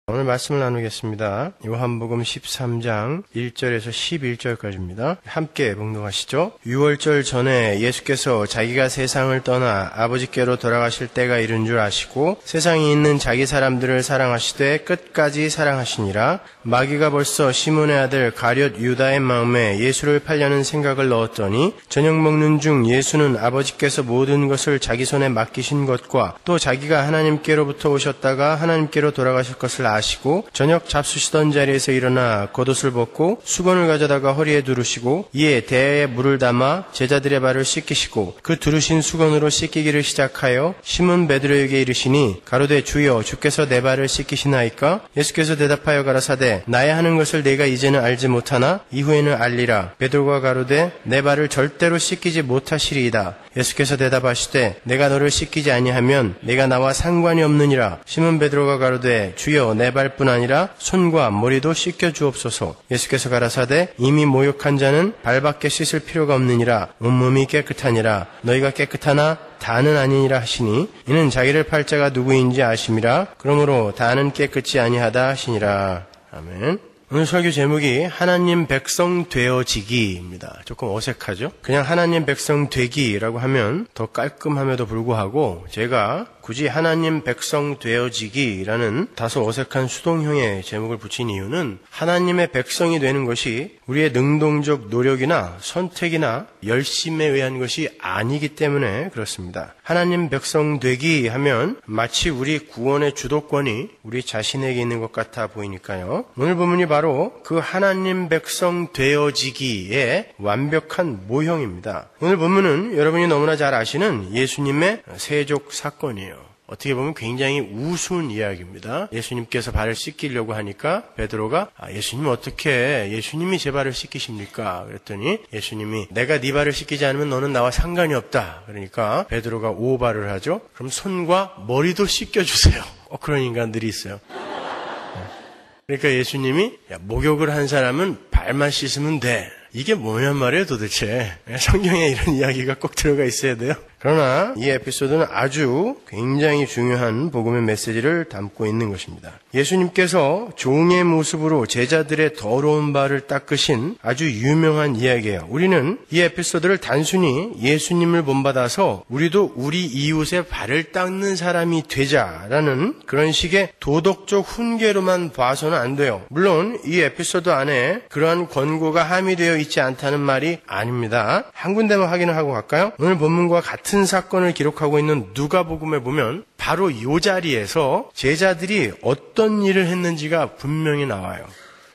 오늘 말씀을 나누겠습니다. 요한복음 13장 1절에서 11절까지입니다. 함께 봉독하시죠. 유월절 전에 예수께서 자기가 세상을 떠나 아버지께로 돌아가실 때가 이른 줄 아시고 세상에 있는 자기 사람들을 사랑하시되 끝까지 사랑하시니라. 마귀가 벌써 시몬의 아들 가룟 유다의 마음에 예수를 팔려는 생각을 넣었더니 저녁 먹는 중 예수는 아버지께서 모든 것을 자기 손에 맡기신 것과 또 자기가 하나님께로부터 오셨다가 하나님께로 돌아가실 것을 아시고 저녁 잡수시던 자리에서 일어나 겉옷을 벗고 수건을 가져다가 허리에 두르시고 이에 대야에 물을 담아 제자들의 발을 씻기시고 그 두르신 수건으로 씻기기를 시작하여 시몬 베드로에게 이르시니 가로되 주여 주께서 내 발을 씻기시나이까? 예수께서 대답하여 가라사대 나야 하는 것을 내가 이제는 알지 못하나 이후에는 알리라. 베드로가 가로되 내 발을 절대로 씻기지 못하시리이다. 예수께서 대답하시되 내가 너를 씻기지 아니하면 내가 나와 상관이 없느니라. 시몬 베드로가 가로되 주여 내 발뿐 아니라 손과 머리도 씻겨 주옵소서. 예수께서 가라사대 이미 목욕한 자는 발밖에 씻을 필요가 없느니라. 온몸이 깨끗하니라. 너희가 깨끗하나 다는 아니니라 하시니 이는 자기를 팔 자가 누구인지 아심이라. 그러므로 다는 깨끗이 아니하다 하시니라. 아멘. 오늘 설교 제목이 하나님 백성 되어지기입니다. 조금 어색하죠? 그냥 하나님 백성 되기라고 하면 더 깔끔함에도 불구하고 제가 굳이 하나님 백성 되어지기라는 다소 어색한 수동형의 제목을 붙인 이유는 하나님의 백성이 되는 것이 우리의 능동적 노력이나 선택이나 열심에 의한 것이 아니기 때문에 그렇습니다. 하나님 백성 되기 하면 마치 우리 구원의 주도권이 우리 자신에게 있는 것 같아 보이니까요. 오늘 본문이 바로 그 하나님 백성 되어지기의 완벽한 모형입니다. 오늘 본문은 여러분이 너무나 잘 아시는 예수님의 세족 사건이에요. 어떻게 보면 굉장히 우스운 이야기입니다. 예수님께서 발을 씻기려고 하니까 베드로가 예수님 어떻게 예수님이 제 발을 씻기십니까? 그랬더니 예수님이 내가 네 발을 씻기지 않으면 너는 나와 상관이 없다. 그러니까 베드로가 오발을 하죠. 그럼 손과 머리도 씻겨주세요. 그런 인간들이 있어요. 그러니까 예수님이 목욕을 한 사람은 발만 씻으면 돼. 이게 뭐냔 말이에요 도대체. 성경에 이런 이야기가 꼭 들어가 있어야 돼요. 그러나 이 에피소드는 아주 굉장히 중요한 복음의 메시지를 담고 있는 것입니다. 예수님께서 종의 모습으로 제자들의 더러운 발을 닦으신 아주 유명한 이야기예요. 우리는 이 에피소드를 단순히 예수님을 본받아서 우리도 우리 이웃의 발을 닦는 사람이 되자라는 그런 식의 도덕적 훈계로만 봐서는 안 돼요. 물론 이 에피소드 안에 그러한 권고가 함의되어 있지 않다는 말이 아닙니다. 한 군데만 확인을 하고 갈까요? 오늘 본문과 같은 사건을 기록하고 있는 누가복음에 보면 바로 이 자리에서 제자들이 어떤 일을 했는지가 분명히 나와요.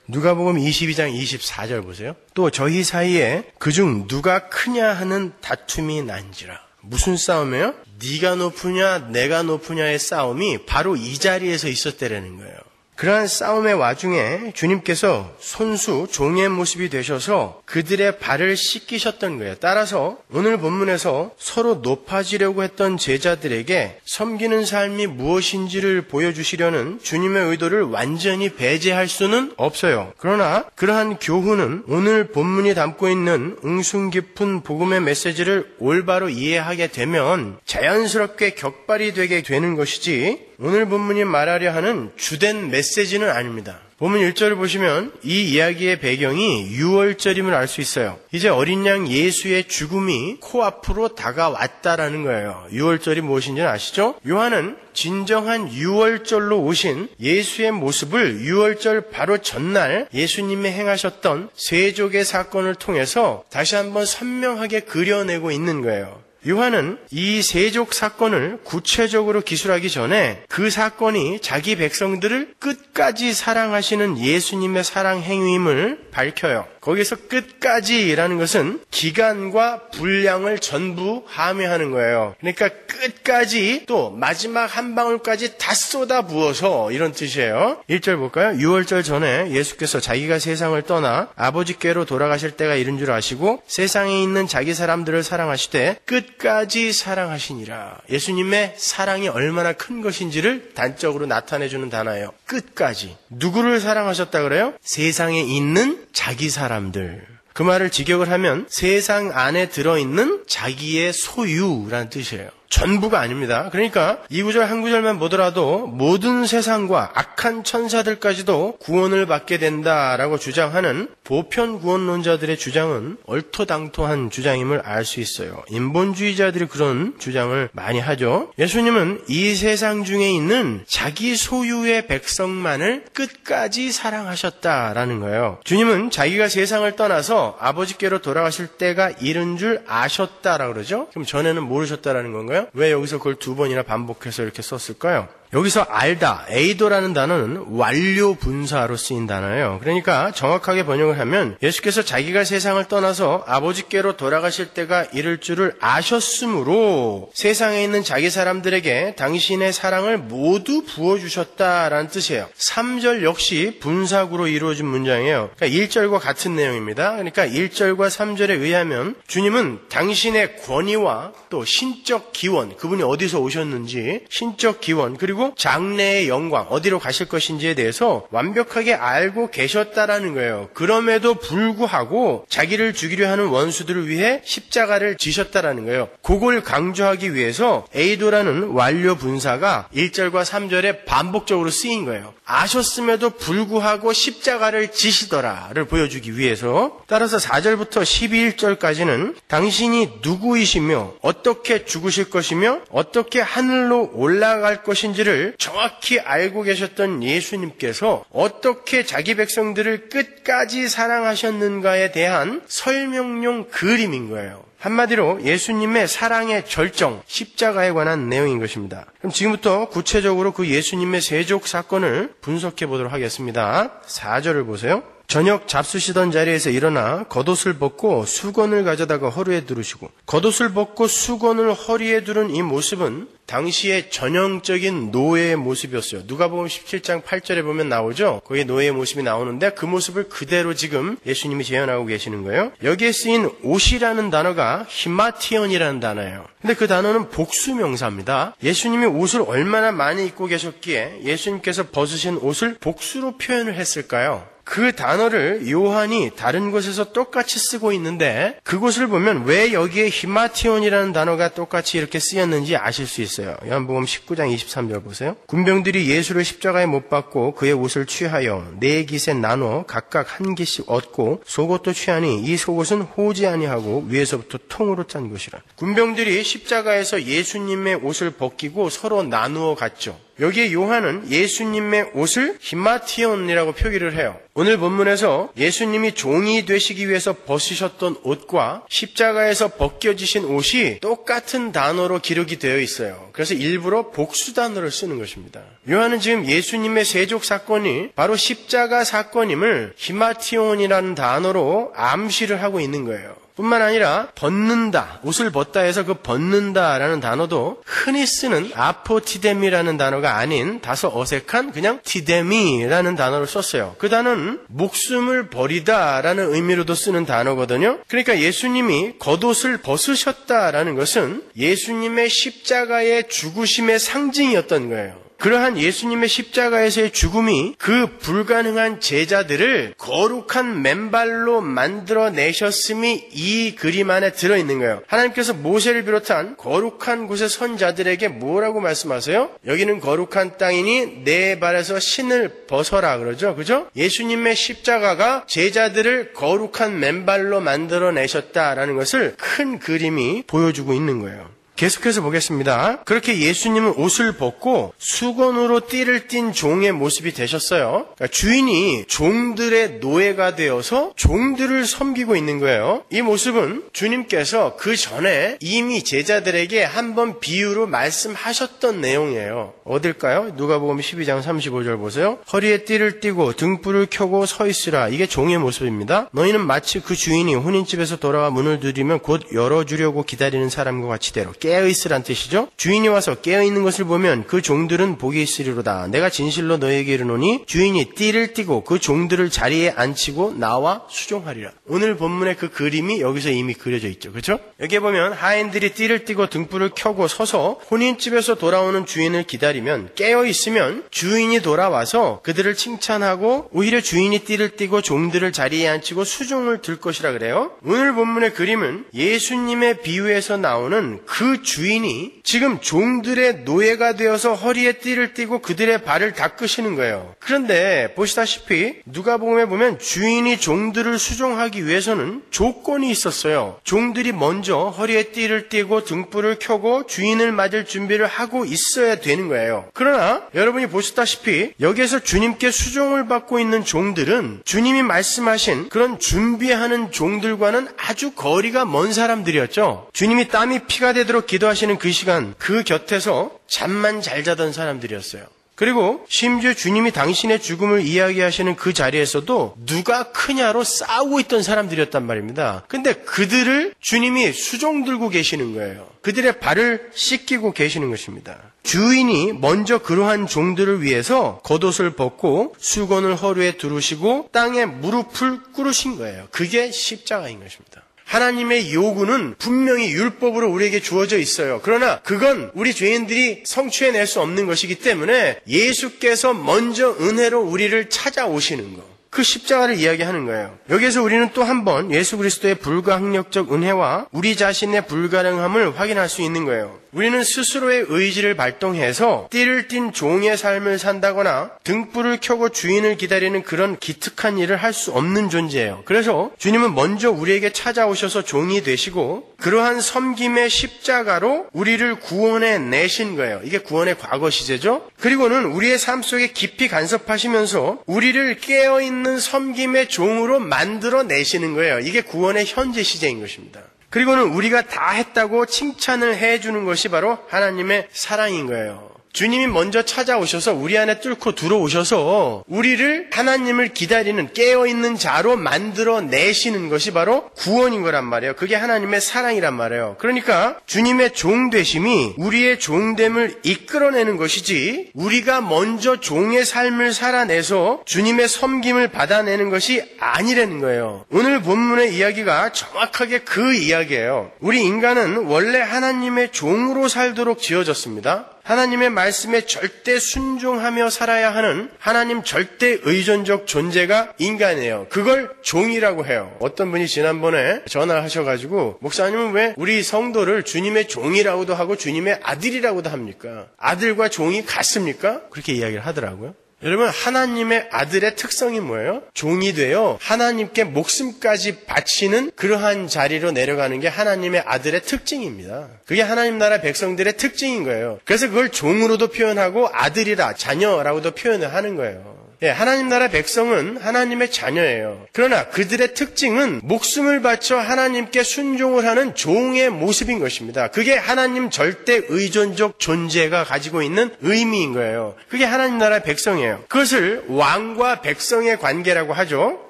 누가복음 22장 24절 보세요. 또 저희 사이에 그중 누가 크냐 하는 다툼이 난지라. 무슨 싸움이에요? 네가 높으냐 내가 높으냐의 싸움이 바로 이 자리에서 있었다라는 거예요. 그러한 싸움의 와중에 주님께서 손수 종의 모습이 되셔서 그들의 발을 씻기셨던 거예요. 따라서 오늘 본문에서 서로 높아지려고 했던 제자들에게 섬기는 삶이 무엇인지를 보여주시려는 주님의 의도를 완전히 배제할 수는 없어요. 그러나 그러한 교훈은 오늘 본문이 담고 있는 웅숭 깊은 복음의 메시지를 올바로 이해하게 되면 자연스럽게 격발이 되게 되는 것이지 오늘 본문이 말하려 하는 주된 메시지는 아닙니다. 본문 1절을 보시면 이 이야기의 배경이 유월절임을 알 수 있어요. 이제 어린 양 예수의 죽음이 코앞으로 다가왔다라는 거예요. 유월절이 무엇인지는 아시죠? 요한은 진정한 유월절로 오신 예수의 모습을 유월절 바로 전날 예수님이 행하셨던 세족의 사건을 통해서 다시 한번 선명하게 그려내고 있는 거예요. 요한은 이 세족 사건을 구체적으로 기술하기 전에 그 사건이 자기 백성들을 끝까지 사랑하시는 예수님의 사랑 행위임을 밝혀요. 거기서 끝까지라는 것은 기간과 분량을 전부 함유하는 거예요. 그러니까 끝까지 또 마지막 한 방울까지 다 쏟아 부어서 이런 뜻이에요. 1절 볼까요? 유월절 전에 예수께서 자기가 세상을 떠나 아버지께로 돌아가실 때가 이른 줄 아시고 세상에 있는 자기 사람들을 사랑하시되 끝까지 사랑하시니라. 예수님의 사랑이 얼마나 큰 것인지를 단적으로 나타내주는 단어예요. 끝까지. 누구를 사랑하셨다 그래요? 세상에 있는 자기 사람들. 그 말을 직역을 하면 세상 안에 들어있는 자기의 소유라는 뜻이에요. 전부가 아닙니다. 그러니까 이 구절 한 구절만 보더라도 모든 세상과 악한 천사들까지도 구원을 받게 된다라고 주장하는 보편 구원론자들의 주장은 얼토당토한 주장임을 알 수 있어요. 인본주의자들이 그런 주장을 많이 하죠. 예수님은 이 세상 중에 있는 자기 소유의 백성만을 끝까지 사랑하셨다라는 거예요. 주님은 자기가 세상을 떠나서 아버지께로 돌아가실 때가 이른 줄 아셨다라고 그러죠. 그럼 전에는 모르셨다라는 건가요? 왜 여기서 그걸 두 번이나 반복해서 이렇게 썼을까요? 여기서 알다, 에이도라는 단어는 완료 분사로 쓰인 단어예요. 그러니까 정확하게 번역을 하면 예수께서 자기가 세상을 떠나서 아버지께로 돌아가실 때가 이를 줄을 아셨으므로 세상에 있는 자기 사람들에게 당신의 사랑을 모두 부어주셨다라는 뜻이에요. 3절 역시 분사구로 이루어진 문장이에요. 그러니까 1절과 같은 내용입니다. 그러니까 1절과 3절에 의하면 주님은 당신의 권위와 또 신적 기원, 그분이 어디서 오셨는지 신적 기원, 그리고 장래의 영광, 어디로 가실 것인지에 대해서 완벽하게 알고 계셨다라는 거예요. 그럼에도 불구하고 자기를 죽이려 하는 원수들을 위해 십자가를 지셨다라는 거예요. 그걸 강조하기 위해서 에이도라는 완료 분사가 1절과 3절에 반복적으로 쓰인 거예요. 아셨음에도 불구하고 십자가를 지시더라를 보여주기 위해서. 따라서 4절부터 11절까지는 당신이 누구이시며 어떻게 죽으실 것이며 어떻게 하늘로 올라갈 것인지를 정확히 알고 계셨던 예수님께서 어떻게 자기 백성들을 끝까지 사랑하셨는가에 대한 설명용 그림인 거예요. 한마디로 예수님의 사랑의 절정, 십자가에 관한 내용인 것입니다. 그럼 지금부터 구체적으로 그 예수님의 세족 사건을 분석해 보도록 하겠습니다. 4절을 보세요. 저녁 잡수시던 자리에서 일어나 겉옷을 벗고 수건을 가져다가 허리에 두르시고, 겉옷을 벗고 수건을 허리에 두른 이 모습은 당시의 전형적인 노예의 모습이었어요. 누가복음 17장 8절에 보면 나오죠. 거기에 노예의 모습이 나오는데 그 모습을 그대로 지금 예수님이 재현하고 계시는 거예요. 여기에 쓰인 옷이라는 단어가 히마티온이라는 단어예요. 근데 그 단어는 복수명사입니다. 예수님이 옷을 얼마나 많이 입고 계셨기에 예수님께서 벗으신 옷을 복수로 표현을 했을까요? 그 단어를 요한이 다른 곳에서 똑같이 쓰고 있는데 그곳을 보면 왜 여기에 히마티온이라는 단어가 똑같이 이렇게 쓰였는지 아실 수 있어요. 요한복음 19장 23절 보세요. 군병들이 예수를 십자가에 못 박고 그의 옷을 취하여 네 깃에 나눠 각각 한 깃씩 얻고 속옷도 취하니 이 속옷은 호지 아니하고 위에서부터 통으로 짠 것이라. 군병들이 십자가에서 예수님의 옷을 벗기고 서로 나누어 갔죠. 여기에 요한은 예수님의 옷을 히마티온이라고 표기를 해요. 오늘 본문에서 예수님이 종이 되시기 위해서 벗으셨던 옷과 십자가에서 벗겨지신 옷이 똑같은 단어로 기록이 되어 있어요. 그래서 일부러 복수 단어를 쓰는 것입니다. 요한은 지금 예수님의 세족 사건이 바로 십자가 사건임을 히마티온이라는 단어로 암시를 하고 있는 거예요. 뿐만 아니라 벗는다, 옷을 벗다 해서 그 벗는다라는 단어도 흔히 쓰는 아포티데미라는 단어가 아닌 다소 어색한 그냥 티데미라는 단어를 썼어요. 그 단어는 목숨을 버리다라는 의미로도 쓰는 단어거든요. 그러니까 예수님이 겉옷을 벗으셨다라는 것은 예수님의 십자가의 죽으심의 상징이었던 거예요. 그러한 예수님의 십자가에서의 죽음이 그 불가능한 제자들을 거룩한 맨발로 만들어내셨음이 이 그림 안에 들어있는 거예요. 하나님께서 모세를 비롯한 거룩한 곳의 선자들에게 뭐라고 말씀하세요? 여기는 거룩한 땅이니 내 발에서 신을 벗어라 그러죠. 그죠? 예수님의 십자가가 제자들을 거룩한 맨발로 만들어내셨다라는 것을 큰 그림이 보여주고 있는 거예요. 계속해서 보겠습니다. 그렇게 예수님은 옷을 벗고 수건으로 띠를 띤 종의 모습이 되셨어요. 그러니까 주인이 종들의 노예가 되어서 종들을 섬기고 있는 거예요. 이 모습은 주님께서 그 전에 이미 제자들에게 한번 비유로 말씀하셨던 내용이에요. 어딜까요? 누가복음 12장 35절 보세요. 허리에 띠를 띠고 등불을 켜고 서 있으라. 이게 종의 모습입니다. 너희는 마치 그 주인이 혼인집에서 돌아와 문을 두드리면 곧 열어주려고 기다리는 사람과 같이대로 깨어있으란 뜻이죠. 주인이 와서 깨어있는 것을 보면 그 종들은 복이 있으리로다. 내가 진실로 너에게 이르노니 주인이 띠를 띠고 그 종들을 자리에 앉히고 나와 수종하리라. 오늘 본문의 그 그림이 여기서 이미 그려져 있죠. 그렇죠? 여기에 보면 하인들이 띠를 띠고 등불을 켜고 서서 혼인집에서 돌아오는 주인을 기다리면 깨어있으면 주인이 돌아와서 그들을 칭찬하고 오히려 주인이 띠를 띠고 종들을 자리에 앉히고 수종을 들 것이라 그래요. 오늘 본문의 그림은 예수님의 비유에서 나오는 그 그 주인이 지금 종들의 노예가 되어서 허리에 띠를 띠고 그들의 발을 닦으시는 거예요. 그런데 보시다시피 누가복음에 보면 주인이 종들을 수종하기 위해서는 조건이 있었어요. 종들이 먼저 허리에 띠를 띠고 등불을 켜고 주인을 맞을 준비를 하고 있어야 되는 거예요. 그러나 여러분이 보시다시피 여기에서 주님께 수종을 받고 있는 종들은 주님이 말씀하신 그런 준비하는 종들과는 아주 거리가 먼 사람들이었죠. 주님이 땀이 피가 되도록 기도하시는 그 시간, 그 곁에서 잠만 잘 자던 사람들이었어요. 그리고 심지어 주님이 당신의 죽음을 이야기하시는 그 자리에서도 누가 크냐로 싸우고 있던 사람들이었단 말입니다. 근데 그들을 주님이 수종 들고 계시는 거예요. 그들의 발을 씻기고 계시는 것입니다. 주인이 먼저 그러한 종들을 위해서 겉옷을 벗고 수건을 허리에 두르시고 땅에 무릎을 꿇으신 거예요. 그게 십자가인 것입니다. 하나님의 요구는 분명히 율법으로 우리에게 주어져 있어요. 그러나 그건 우리 죄인들이 성취해낼 수 없는 것이기 때문에 예수께서 먼저 은혜로 우리를 찾아오시는 것. 그 십자가를 이야기하는 거예요. 여기에서 우리는 또 한 번 예수 그리스도의 불가항력적 은혜와 우리 자신의 불가능함을 확인할 수 있는 거예요. 우리는 스스로의 의지를 발동해서 띠를 띤 종의 삶을 산다거나 등불을 켜고 주인을 기다리는 그런 기특한 일을 할 수 없는 존재예요. 그래서 주님은 먼저 우리에게 찾아오셔서 종이 되시고 그러한 섬김의 십자가로 우리를 구원해 내신 거예요. 이게 구원의 과거 시제죠. 그리고는 우리의 삶 속에 깊이 간섭하시면서 우리를 깨어있는 섬김의 종으로 만들어 내시는 거예요. 이게 구원의 현재 시제인 것입니다. 그리고는 우리가 다 했다고 칭찬을 해주는 것이 바로 하나님의 사랑인 거예요. 주님이 먼저 찾아오셔서 우리 안에 뚫고 들어오셔서 우리를 하나님을 기다리는 깨어있는 자로 만들어 내시는 것이 바로 구원인 거란 말이에요. 그게 하나님의 사랑이란 말이에요. 그러니까 주님의 종되심이 우리의 종됨을 이끌어내는 것이지 우리가 먼저 종의 삶을 살아내서 주님의 섬김을 받아내는 것이 아니라는 거예요. 오늘 본문의 이야기가 정확하게 그 이야기예요. 우리 인간은 원래 하나님의 종으로 살도록 지어졌습니다. 하나님의 말씀에 절대 순종하며 살아야 하는 하나님 절대 의존적 존재가 인간이에요. 그걸 종이라고 해요. 어떤 분이 지난번에 전화하셔가지고 목사님은 왜 우리 성도를 주님의 종이라고도 하고 주님의 아들이라고도 합니까? 아들과 종이 같습니까? 그렇게 이야기를 하더라고요. 여러분, 하나님의 아들의 특성이 뭐예요? 종이 되어 하나님께 목숨까지 바치는 그러한 자리로 내려가는 게 하나님의 아들의 특징입니다. 그게 하나님 나라 백성들의 특징인 거예요. 그래서 그걸 종으로도 표현하고 아들이라, 자녀라고도 표현을 하는 거예요. 하나님 나라 백성은 하나님의 자녀예요. 그러나 그들의 특징은 목숨을 바쳐 하나님께 순종을 하는 종의 모습인 것입니다. 그게 하나님 절대 의존적 존재가 가지고 있는 의미인 거예요. 그게 하나님 나라 백성이에요. 그것을 왕과 백성의 관계라고 하죠.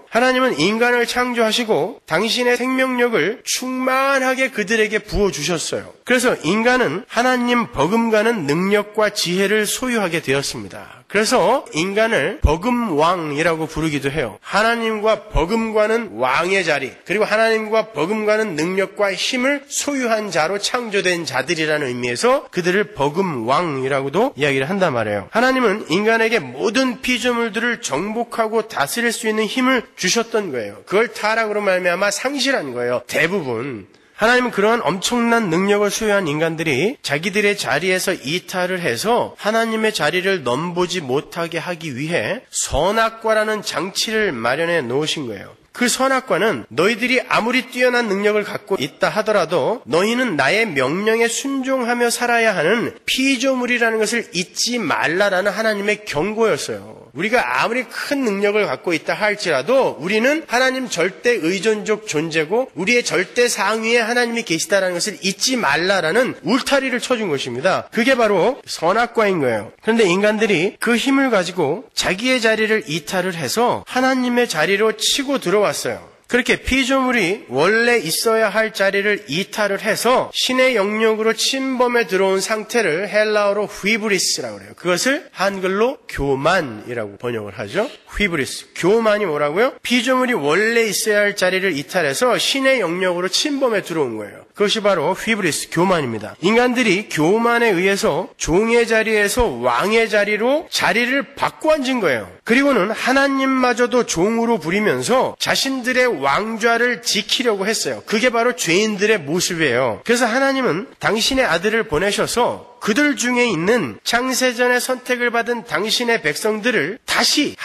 하나님은 인간을 창조하시고 당신의 생명력을 충만하게 그들에게 부어주셨어요. 그래서 인간은 하나님 버금가는 능력과 지혜를 소유하게 되었습니다. 그래서 인간을 버금왕이라고 부르기도 해요. 하나님과 버금가는 왕의 자리, 그리고 하나님과 버금가는 능력과 힘을 소유한 자로 창조된 자들이라는 의미에서 그들을 버금왕이라고도 이야기를 한단 말이에요. 하나님은 인간에게 모든 피조물들을 정복하고 다스릴 수 있는 힘을 주셨던 거예요. 그걸 타락으로 말미암아 상실한 거예요. 대부분. 하나님은 그러한 엄청난 능력을 소유한 인간들이 자기들의 자리에서 이탈을 해서 하나님의 자리를 넘보지 못하게 하기 위해 선악과라는 장치를 마련해 놓으신 거예요. 그 선악과는 너희들이 아무리 뛰어난 능력을 갖고 있다 하더라도 너희는 나의 명령에 순종하며 살아야 하는 피조물이라는 것을 잊지 말라라는 하나님의 경고였어요. 우리가 아무리 큰 능력을 갖고 있다 할지라도 우리는 하나님 절대 의존적 존재고 우리의 절대 상위에 하나님이 계시다라는 것을 잊지 말라라는 울타리를 쳐준 것입니다. 그게 바로 선악과인 거예요. 그런데 인간들이 그 힘을 가지고 자기의 자리를 이탈을 해서 하나님의 자리로 치고 들어왔어요. 그렇게 피조물이 원래 있어야 할 자리를 이탈을 해서 신의 영역으로 침범해 들어온 상태를 헬라어로 휘브리스라고 그래요. 그것을 한글로 교만이라고 번역을 하죠. 휘브리스. 교만이 뭐라고요? 피조물이 원래 있어야 할 자리를 이탈해서 신의 영역으로 침범해 들어온 거예요. 그것이 바로 휘브리스, 교만입니다. 인간들이 교만에 의해서 종의 자리에서 왕의 자리로 자리를 바꿔 앉은 거예요. 그리고는 하나님마저도 종으로 부리면서 자신들의 왕좌를 지키려고 했어요. 그게 바로 죄인들의 모습이에요. 그래서 하나님은 당신의 아들을 보내셔서 그들 중에 있는 창세전에 선택을 받은 당신의 백성들을 다시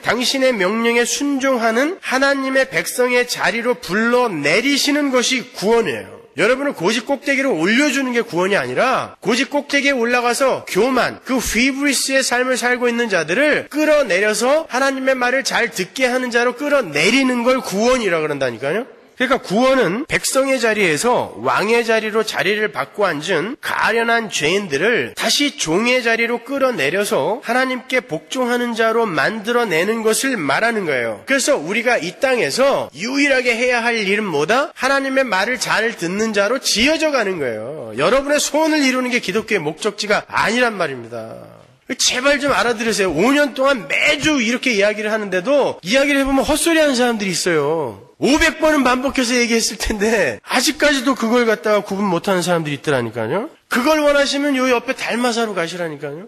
당신의 명령에 순종하는 하나님의 백성의 자리로 불러내리시는 것이 구원이에요. 여러분을 고집 꼭대기로 올려주는 게 구원이 아니라 고집 꼭대기에 올라가서 교만, 그 휘브리스의 삶을 살고 있는 자들을 끌어내려서 하나님의 말을 잘 듣게 하는 자로 끌어내리는 걸 구원이라고 그런다니까요. 그러니까 구원은 백성의 자리에서 왕의 자리로 자리를 받고 앉은 가련한 죄인들을 다시 종의 자리로 끌어내려서 하나님께 복종하는 자로 만들어내는 것을 말하는 거예요. 그래서 우리가 이 땅에서 유일하게 해야 할 일은 뭐다? 하나님의 말을 잘 듣는 자로 지어져 가는 거예요. 여러분의 소원을 이루는 게 기독교의 목적지가 아니란 말입니다. 제발 좀 알아들으세요. 5년 동안 매주 이렇게 이야기를 하는데도 이야기를 해보면 헛소리 하는 사람들이 있어요. 500번은 반복해서 얘기했을 텐데 아직까지도 그걸 갖다가 구분 못하는 사람들이 있더라니까요. 그걸 원하시면 요 옆에 달마사로 가시라니까요.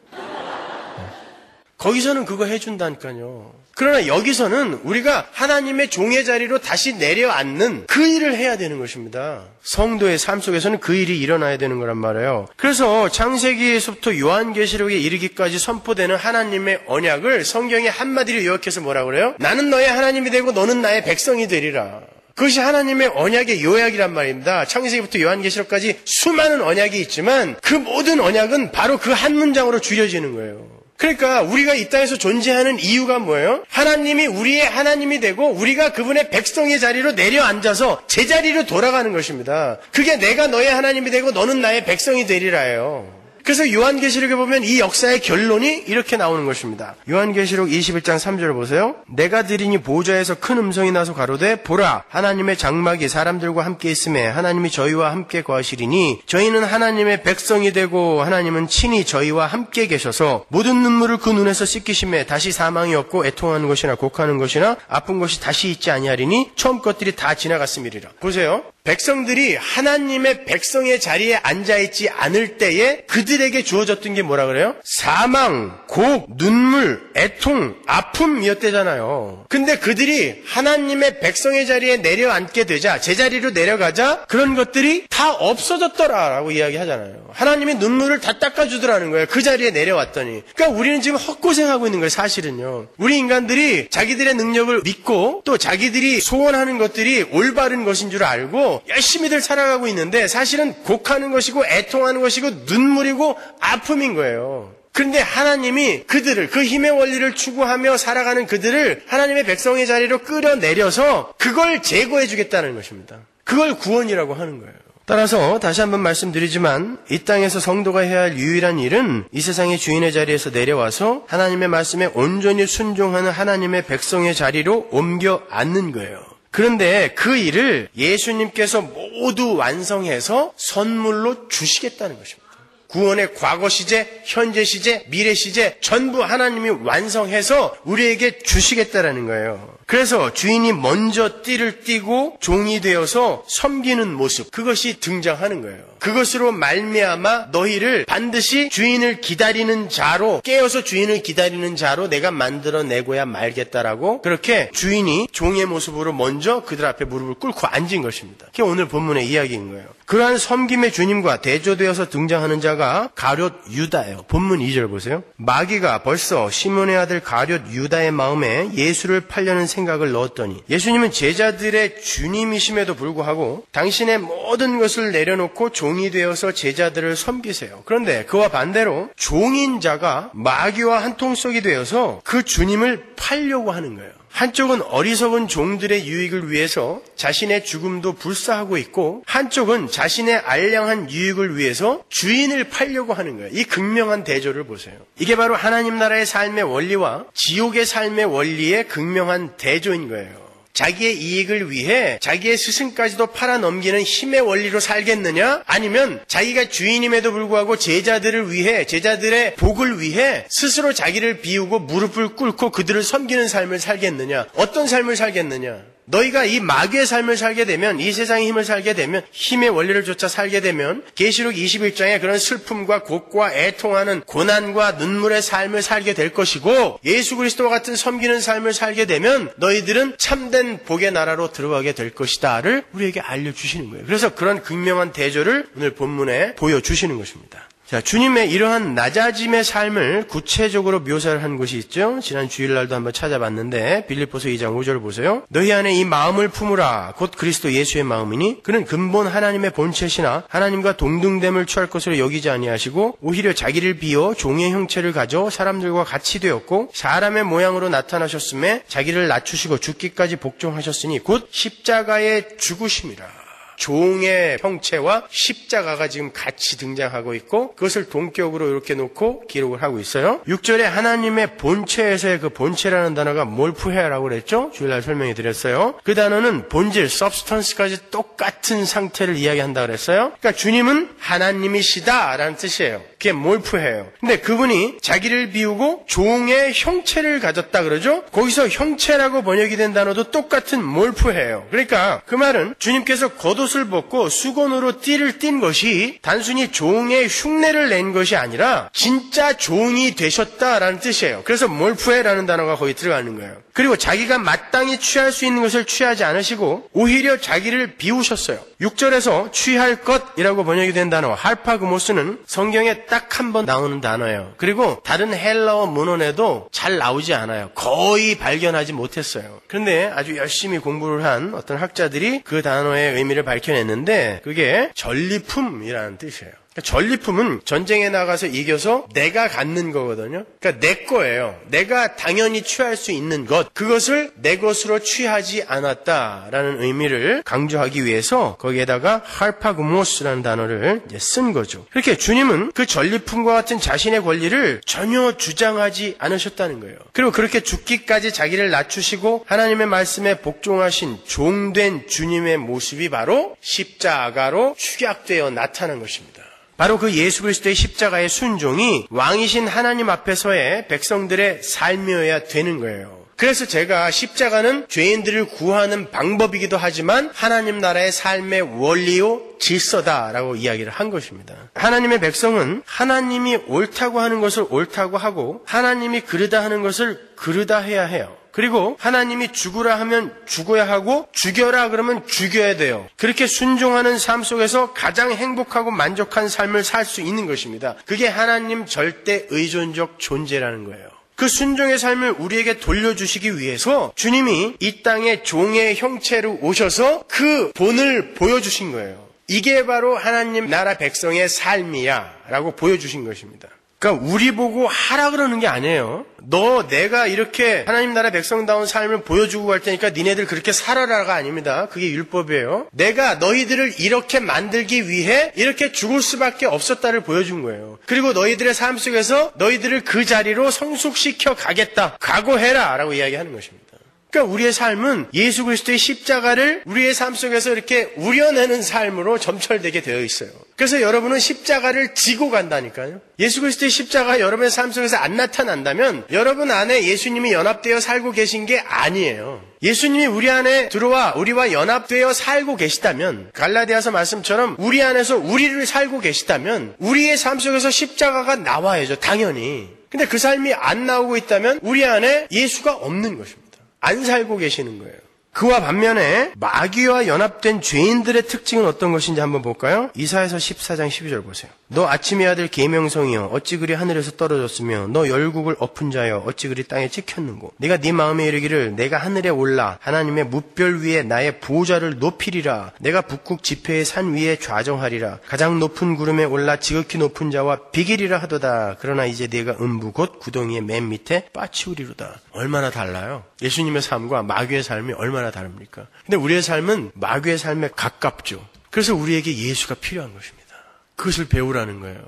거기서는 그거 해준다니까요. 그러나 여기서는 우리가 하나님의 종의 자리로 다시 내려앉는 그 일을 해야 되는 것입니다. 성도의 삶 속에서는 그 일이 일어나야 되는 거란 말이에요. 그래서 창세기에서부터 요한계시록에 이르기까지 선포되는 하나님의 언약을 성경에 한마디로 요약해서 뭐라고 그래요? 나는 너의 하나님이 되고 너는 나의 백성이 되리라. 그것이 하나님의 언약의 요약이란 말입니다. 창세기부터 요한계시록까지 수많은 언약이 있지만 그 모든 언약은 바로 그 한 문장으로 줄여지는 거예요. 그러니까 우리가 이 땅에서 존재하는 이유가 뭐예요? 하나님이 우리의 하나님이 되고 우리가 그분의 백성의 자리로 내려앉아서 제자리로 돌아가는 것입니다. 그게 내가 너의 하나님이 되고 너는 나의 백성이 되리라예요. 그래서 요한계시록에 보면 이 역사의 결론이 이렇게 나오는 것입니다. 요한계시록 21장 3절을 보세요. 내가 들으니 보좌에서 큰 음성이 나서 가로되 보라 하나님의 장막이 사람들과 함께 있음에 하나님이 저희와 함께 거하시리니 저희는 하나님의 백성이 되고 하나님은 친히 저희와 함께 계셔서 모든 눈물을 그 눈에서 씻기심에 다시 사망이 없고 애통하는 것이나 곡하는 것이나 아픈 것이 다시 있지 아니하리니 처음 것들이 다 지나갔음이리라. 보세요. 백성들이 하나님의 백성의 자리에 앉아있지 않을 때에 그들에게 주어졌던 게 뭐라 그래요? 사망, 곡, 눈물, 애통, 아픔이었대잖아요. 근데 그들이 하나님의 백성의 자리에 내려앉게 되자, 제자리로 내려가자 그런 것들이 다 없어졌더라라고 이야기하잖아요. 하나님이 눈물을 다 닦아주더라는 거예요. 그 자리에 내려왔더니. 그러니까 우리는 지금 헛고생하고 있는 거예요. 사실은요. 우리 인간들이 자기들의 능력을 믿고 또 자기들이 소원하는 것들이 올바른 것인 줄 알고 열심히들 살아가고 있는데 사실은 곡하는 것이고 애통하는 것이고 눈물이고 아픔인 거예요. 그런데 하나님이 그들을 그 힘의 원리를 추구하며 살아가는 그들을 하나님의 백성의 자리로 끌어내려서 그걸 제거해 주겠다는 것입니다. 그걸 구원이라고 하는 거예요. 따라서 다시 한번 말씀드리지만 이 땅에서 성도가 해야 할 유일한 일은 이 세상의 주인의 자리에서 내려와서 하나님의 말씀에 온전히 순종하는 하나님의 백성의 자리로 옮겨 앉는 거예요. 그런데 그 일을 예수님께서 모두 완성해서 선물로 주시겠다는 것입니다. 구원의 과거 시제, 현재 시제, 미래 시제 전부 하나님이 완성해서 우리에게 주시겠다라는 거예요. 그래서 주인이 먼저 띠를 띠고 종이 되어서 섬기는 모습, 그것이 등장하는 거예요. 그것으로 말미암아 너희를 반드시 주인을 기다리는 자로, 깨어서 주인을 기다리는 자로 내가 만들어내고야 말겠다라고 그렇게 주인이 종의 모습으로 먼저 그들 앞에 무릎을 꿇고 앉은 것입니다. 그게 오늘 본문의 이야기인 거예요. 그러한 섬김의 주님과 대조되어서 등장하는 자가 가룟 유다예요. 본문 2절 보세요. 마귀가 벌써 시몬의 아들 가룟 유다의 마음에 예수를 팔려는 생각을 넣었더니 예수님은 제자들의 주님이심에도 불구하고 당신의 모든 것을 내려놓고 종이 되어서 제자들을 섬기세요. 그런데 그와 반대로 종인 자가 마귀와 한통속이 되어서 그 주님을 팔려고 하는 거예요. 한쪽은 어리석은 종들의 유익을 위해서 자신의 죽음도 불사하고 있고 한쪽은 자신의 알량한 유익을 위해서 주인을 팔려고 하는 거예요. 이 극명한 대조를 보세요. 이게 바로 하나님 나라의 삶의 원리와 지옥의 삶의 원리의 극명한 대조인 거예요. 자기의 이익을 위해 자기의 스승까지도 팔아넘기는 힘의 원리로 살겠느냐? 아니면 자기가 주인임에도 불구하고 제자들을 위해, 제자들의 복을 위해 스스로 자기를 비우고 무릎을 꿇고 그들을 섬기는 삶을 살겠느냐? 어떤 삶을 살겠느냐? 너희가 이 마귀의 삶을 살게 되면, 이 세상의 힘을 살게 되면, 힘의 원리를 쫓아 살게 되면 계시록 21장에 그런 슬픔과 곡과 애통하는 고난과 눈물의 삶을 살게 될 것이고, 예수 그리스도와 같은 섬기는 삶을 살게 되면 너희들은 참된 복의 나라로 들어가게 될 것이다를 우리에게 알려주시는 거예요. 그래서 그런 극명한 대조를 오늘 본문에 보여주시는 것입니다. 자, 주님의 이러한 낮아짐의 삶을 구체적으로 묘사를 한 곳이 있죠. 지난 주일날도 한번 찾아봤는데 빌립보서 2장 5절 보세요. 너희 안에 이 마음을 품으라. 곧 그리스도 예수의 마음이니 그는 근본 하나님의 본체시나 하나님과 동등됨을 취할 것으로 여기지 아니하시고 오히려 자기를 비워 종의 형체를 가져 사람들과 같이 되었고 사람의 모양으로 나타나셨음에 자기를 낮추시고 죽기까지 복종하셨으니 곧 십자가에 죽으심이라. 종의 형체와 십자가가 지금 같이 등장하고 있고 그것을 동격으로 이렇게 놓고 기록을 하고 있어요. 6절에 하나님의 본체에서의 그 본체라는 단어가 몰프헤라고 그랬죠? 주일날 설명해 드렸어요. 그 단어는 본질, substance까지 똑같은 상태를 이야기한다 그랬어요. 그러니까 주님은 하나님이시다라는 뜻이에요. 그게 몰프헤예요. 근데 그분이 자기를 비우고 종의 형체를 가졌다 그러죠? 거기서 형체라고 번역이 된 단어도 똑같은 몰프헤예요. 그러니까 그 말은 주님께서 겉옷을 벗고 수건으로 띠를 띈 것이 단순히 종의 흉내를 낸 것이 아니라 진짜 종이 되셨다라는 뜻이에요. 그래서 몰프헤라는 단어가 거기 들어가는 거예요. 그리고 자기가 마땅히 취할 수 있는 것을 취하지 않으시고 오히려 자기를 비우셨어요. 6절에서 취할 것이라고 번역이 된 단어 할파그모스는 성경에 딱 한 번 나오는 단어예요. 그리고 다른 헬라어 문헌에도 잘 나오지 않아요. 거의 발견하지 못했어요. 그런데 아주 열심히 공부를 한 어떤 학자들이 그 단어의 의미를 밝혀냈는데 그게 전리품이라는 뜻이에요. 전리품은 전쟁에 나가서 이겨서 내가 갖는 거거든요. 그러니까 내 거예요. 내가 당연히 취할 수 있는 것, 그것을 내 것으로 취하지 않았다라는 의미를 강조하기 위해서 거기에다가 할파그모스라는 단어를 이제 쓴 거죠. 그렇게 주님은 그 전리품과 같은 자신의 권리를 전혀 주장하지 않으셨다는 거예요. 그리고 그렇게 죽기까지 자기를 낮추시고 하나님의 말씀에 복종하신 종된 주님의 모습이 바로 십자가로 축약되어 나타난 것입니다. 바로 그 예수 그리스도의 십자가의 순종이 왕이신 하나님 앞에서의 백성들의 삶이어야 되는 거예요. 그래서 제가 십자가는 죄인들을 구하는 방법이기도 하지만 하나님 나라의 삶의 원리요 질서다라고 이야기를 한 것입니다. 하나님의 백성은 하나님이 옳다고 하는 것을 옳다고 하고 하나님이 그르다 하는 것을 그르다 해야 해요. 그리고 하나님이 죽으라 하면 죽어야 하고 죽여라 그러면 죽여야 돼요. 그렇게 순종하는 삶 속에서 가장 행복하고 만족한 삶을 살 수 있는 것입니다. 그게 하나님 절대 의존적 존재라는 거예요. 그 순종의 삶을 우리에게 돌려주시기 위해서 주님이 이 땅에 종의 형체로 오셔서 그 본을 보여주신 거예요. 이게 바로 하나님 나라 백성의 삶이야 라고 보여주신 것입니다. 그러니까 우리 보고 하라 그러는 게 아니에요. 내가 이렇게 하나님 나라 백성다운 삶을 보여주고 갈 테니까 니네들 그렇게 살아라가 아닙니다. 그게 율법이에요. 내가 너희들을 이렇게 만들기 위해 이렇게 죽을 수밖에 없었다를 보여준 거예요. 그리고 너희들의 삶 속에서 너희들을 그 자리로 성숙시켜 가겠다. 각오해라 라고 이야기하는 것입니다. 그러니까 우리의 삶은 예수 그리스도의 십자가를 우리의 삶 속에서 이렇게 우려내는 삶으로 점철되게 되어 있어요. 그래서 여러분은 십자가를 지고 간다니까요. 예수 그리스도의 십자가 여러분의 삶 속에서 안 나타난다면 여러분 안에 예수님이 연합되어 살고 계신 게 아니에요. 예수님이 우리 안에 들어와 우리와 연합되어 살고 계시다면 갈라디아서 말씀처럼 우리 안에서 우리를 살고 계시다면 우리의 삶 속에서 십자가가 나와야죠. 당연히. 근데 그 삶이 안 나오고 있다면 우리 안에 예수가 없는 것입니다. 안 살고 계시는 거예요. 그와 반면에 마귀와 연합된 죄인들의 특징은 어떤 것인지 한번 볼까요? 이사야서 14장 12절 보세요. 너 아침의 아들 계명성이여 어찌 그리 하늘에서 떨어졌으며 너 열국을 엎은 자여 어찌 그리 땅에 찍혔는고 네가 네 마음에 이르기를 내가 하늘에 올라 하나님의 뭇별 위에 나의 보좌를 높이리라. 내가 북극 지폐의 산 위에 좌정하리라. 가장 높은 구름에 올라 지극히 높은 자와 비기리라 하도다. 그러나 이제 네가 음부 곧 구덩이의 맨 밑에 빠치우리로다. 얼마나 달라요? 예수님의 삶과 마귀의 삶이 얼마나 다릅니까? 근데 우리의 삶은 마귀의 삶에 가깝죠. 그래서 우리에게 예수가 필요한 것입니다. 그것을 배우라는 거예요.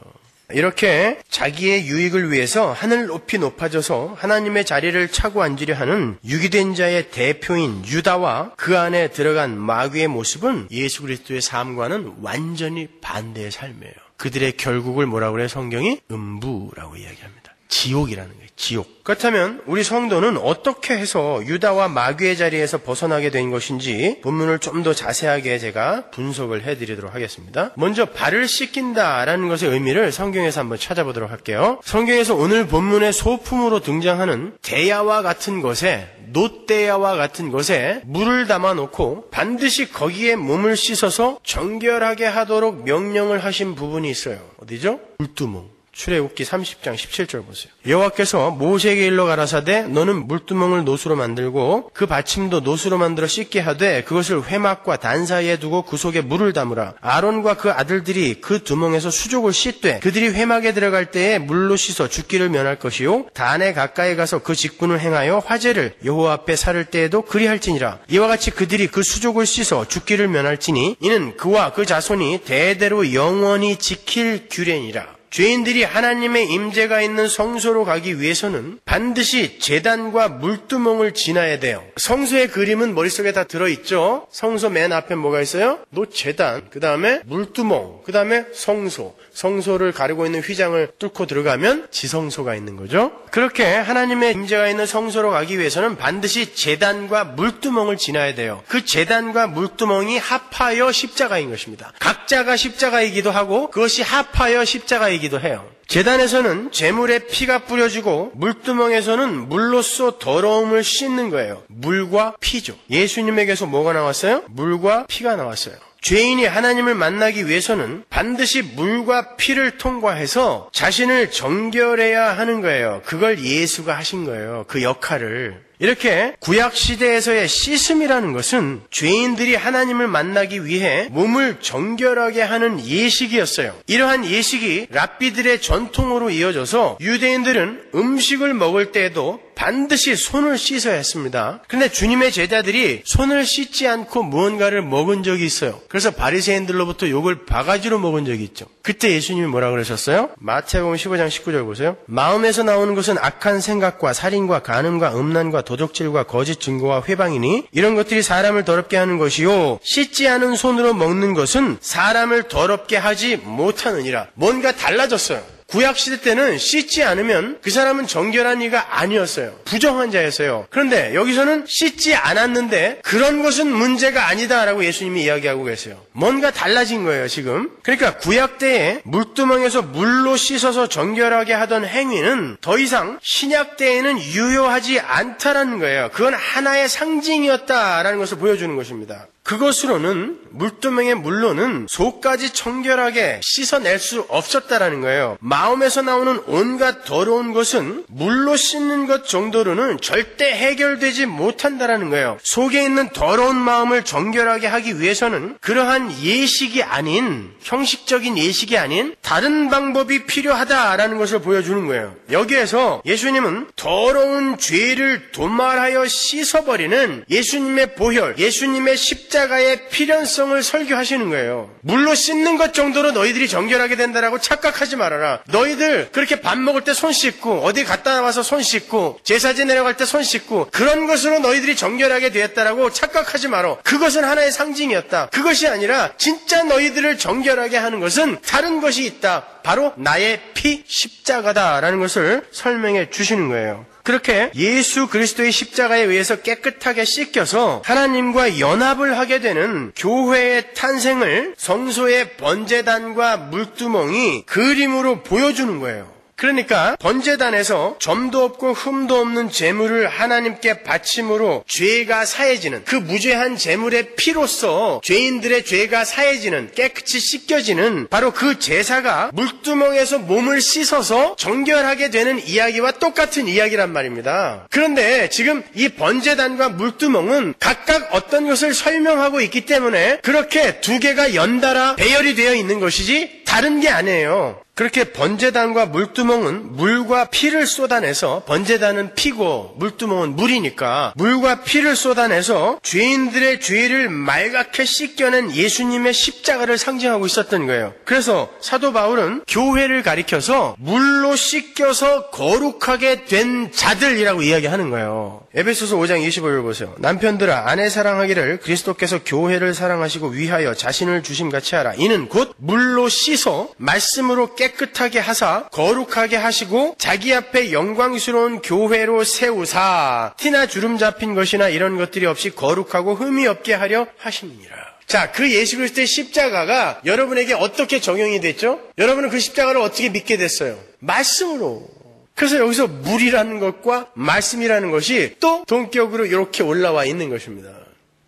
이렇게 자기의 유익을 위해서 하늘 높이 높아져서 하나님의 자리를 차고 앉으려 하는 유기된 자의 대표인 유다와 그 안에 들어간 마귀의 모습은 예수 그리스도의 삶과는 완전히 반대의 삶이에요. 그들의 결국을 뭐라고 그래요? 성경이 음부라고 이야기합니다. 지옥이라는 거예요. 지옥. 그렇다면 우리 성도는 어떻게 해서 유다와 마귀의 자리에서 벗어나게 된 것인지 본문을 좀 더 자세하게 제가 분석을 해드리도록 하겠습니다. 먼저 발을 씻긴다라는 것의 의미를 성경에서 한번 찾아보도록 할게요. 성경에서 오늘 본문의 소품으로 등장하는 대야와 같은 것에, 놋대야와 같은 것에 물을 담아놓고 반드시 거기에 몸을 씻어서 정결하게 하도록 명령을 하신 부분이 있어요. 어디죠? 물두멍. 출애굽기 30장 17절 보세요. 여호와께서 모세에게 일러 가라사대 너는 물두멍을 놋으로 만들고 그 받침도 놋으로 만들어 씻게 하되 그것을 회막과 단 사이에 두고 그 속에 물을 담으라. 아론과 그 아들들이 그 두멍에서 수족을 씻되 그들이 회막에 들어갈 때에 물로 씻어 죽기를 면할 것이요 단에 가까이 가서 그 직분을 행하여 화제를 여호와 앞에 살을 때에도 그리할지니라. 이와 같이 그들이 그 수족을 씻어 죽기를 면할지니 이는 그와 그 자손이 대대로 영원히 지킬 규례니라. 죄인들이 하나님의 임재가 있는 성소로 가기 위해서는 반드시 제단과 물두멍을 지나야 돼요. 성소의 그림은 머릿속에 다 들어있죠. 성소 맨 앞에 뭐가 있어요? 놋제단, 그 다음에 물두멍, 그 다음에 성소. 성소를 가리고 있는 휘장을 뚫고 들어가면 지성소가 있는 거죠. 그렇게 하나님의 임재가 있는 성소로 가기 위해서는 반드시 제단과 물두멍을 지나야 돼요. 그 제단과 물두멍이 합하여 십자가인 것입니다. 각자가 십자가이기도 하고 그것이 합하여 십자가이기도 해요. 제단에서는 제물에 피가 뿌려지고 물두멍에서는 물로써 더러움을 씻는 거예요. 물과 피죠. 예수님에게서 뭐가 나왔어요? 물과 피가 나왔어요. 죄인이 하나님을 만나기 위해서는 반드시 물과 피를 통과해서 자신을 정결해야 하는 거예요. 그걸 예수가 하신 거예요. 그 역할을. 이렇게 구약시대에서의 씻음이라는 것은 죄인들이 하나님을 만나기 위해 몸을 정결하게 하는 예식이었어요. 이러한 예식이 랍비들의 전통으로 이어져서 유대인들은 음식을 먹을 때에도 반드시 손을 씻어야 했습니다. 그런데 주님의 제자들이 손을 씻지 않고 무언가를 먹은 적이 있어요. 그래서 바리새인들로부터 욕을 바가지로 먹은 적이 있죠. 그때 예수님이 뭐라 그러셨어요? 마태복음 15장 19절 보세요. 마음에서 나오는 것은 악한 생각과 살인과 간음과 음란과 도적질과 거짓 증거와 회방이니 이런 것들이 사람을 더럽게 하는 것이요 씻지 않은 손으로 먹는 것은 사람을 더럽게 하지 못하느니라. 뭔가 달라졌어요. 구약시대 때는 씻지 않으면 그 사람은 정결한 이가 아니었어요. 부정한 자였어요. 그런데 여기서는 씻지 않았는데 그런 것은 문제가 아니다라고 예수님이 이야기하고 계세요. 뭔가 달라진 거예요, 지금. 그러니까 구약 때에 물두멍에서 물로 씻어서 정결하게 하던 행위는 더 이상 신약 때에는 유효하지 않다라는 거예요. 그건 하나의 상징이었다라는 것을 보여주는 것입니다. 그것으로는 물두멍의 물로는 속까지 청결하게 씻어낼 수 없었다라는 거예요. 마음에서 나오는 온갖 더러운 것은 물로 씻는 것 정도로는 절대 해결되지 못한다라는 거예요. 속에 있는 더러운 마음을 정결하게 하기 위해서는 그러한 예식이 아닌, 형식적인 예식이 아닌 다른 방법이 필요하다라는 것을 보여주는 거예요. 여기에서 예수님은 더러운 죄를 도말하여 씻어버리는 예수님의 보혈, 예수님의 십자가의 필연성을 설교하시는 거예요. 물로 씻는 것 정도로 너희들이 정결하게 된다라고 착각하지 말아라. 너희들 그렇게 밥 먹을 때 손 씻고 어디 갔다 나와서 손 씻고 제사 지내려갈 때 손 씻고 그런 것으로 너희들이 정결하게 되었다라고 착각하지 마라. 그것은 하나의 상징이었다. 그것이 아니라 진짜 너희들을 정결하게 하는 것은 다른 것이 있다. 바로 나의 피 십자가다라는 것을 설명해 주시는 거예요. 그렇게 예수 그리스도의 십자가에 의해서 깨끗하게 씻겨서 하나님과 연합을 하게 되는 교회의 탄생을 성소의 번제단과 물두멍이 그림으로 보여주는 거예요. 그러니까 번제단에서 점도 없고 흠도 없는 제물을 하나님께 바침으로 죄가 사해지는 그 무죄한 제물의 피로써 죄인들의 죄가 사해지는 깨끗이 씻겨지는 바로 그 제사가 물두멍에서 몸을 씻어서 정결하게 되는 이야기와 똑같은 이야기란 말입니다. 그런데 지금 이 번제단과 물두멍은 각각 어떤 것을 설명하고 있기 때문에 그렇게 두 개가 연달아 배열이 되어 있는 것이지 다른 게 아니에요. 그렇게 번제단과 물두멍은 물과 피를 쏟아내서 번제단은 피고 물두멍은 물이니까 물과 피를 쏟아내서 죄인들의 죄를 말갛게 씻겨낸 예수님의 십자가를 상징하고 있었던 거예요. 그래서 사도 바울은 교회를 가리켜서 물로 씻겨서 거룩하게 된 자들이라고 이야기하는 거예요. 에베소서 5장 25절 보세요. 남편들아 아내 사랑하기를 그리스도께서 교회를 사랑하시고 위하여 자신을 주심같이 하라. 이는 곧 물로 씻어 말씀으로 깨끗하게 깨끗하게 하사 거룩하게 하시고 자기 앞에 영광스러운 교회로 세우사 티나 주름 잡힌 것이나 이런 것들이 없이 거룩하고 흠이 없게 하려 하심이니라. 자, 그 예수 그리스도의 십자가가 여러분에게 어떻게 적용이 됐죠? 여러분은 그 십자가를 어떻게 믿게 됐어요? 말씀으로. 그래서 여기서 물이라는 것과 말씀이라는 것이 또 동격으로 이렇게 올라와 있는 것입니다.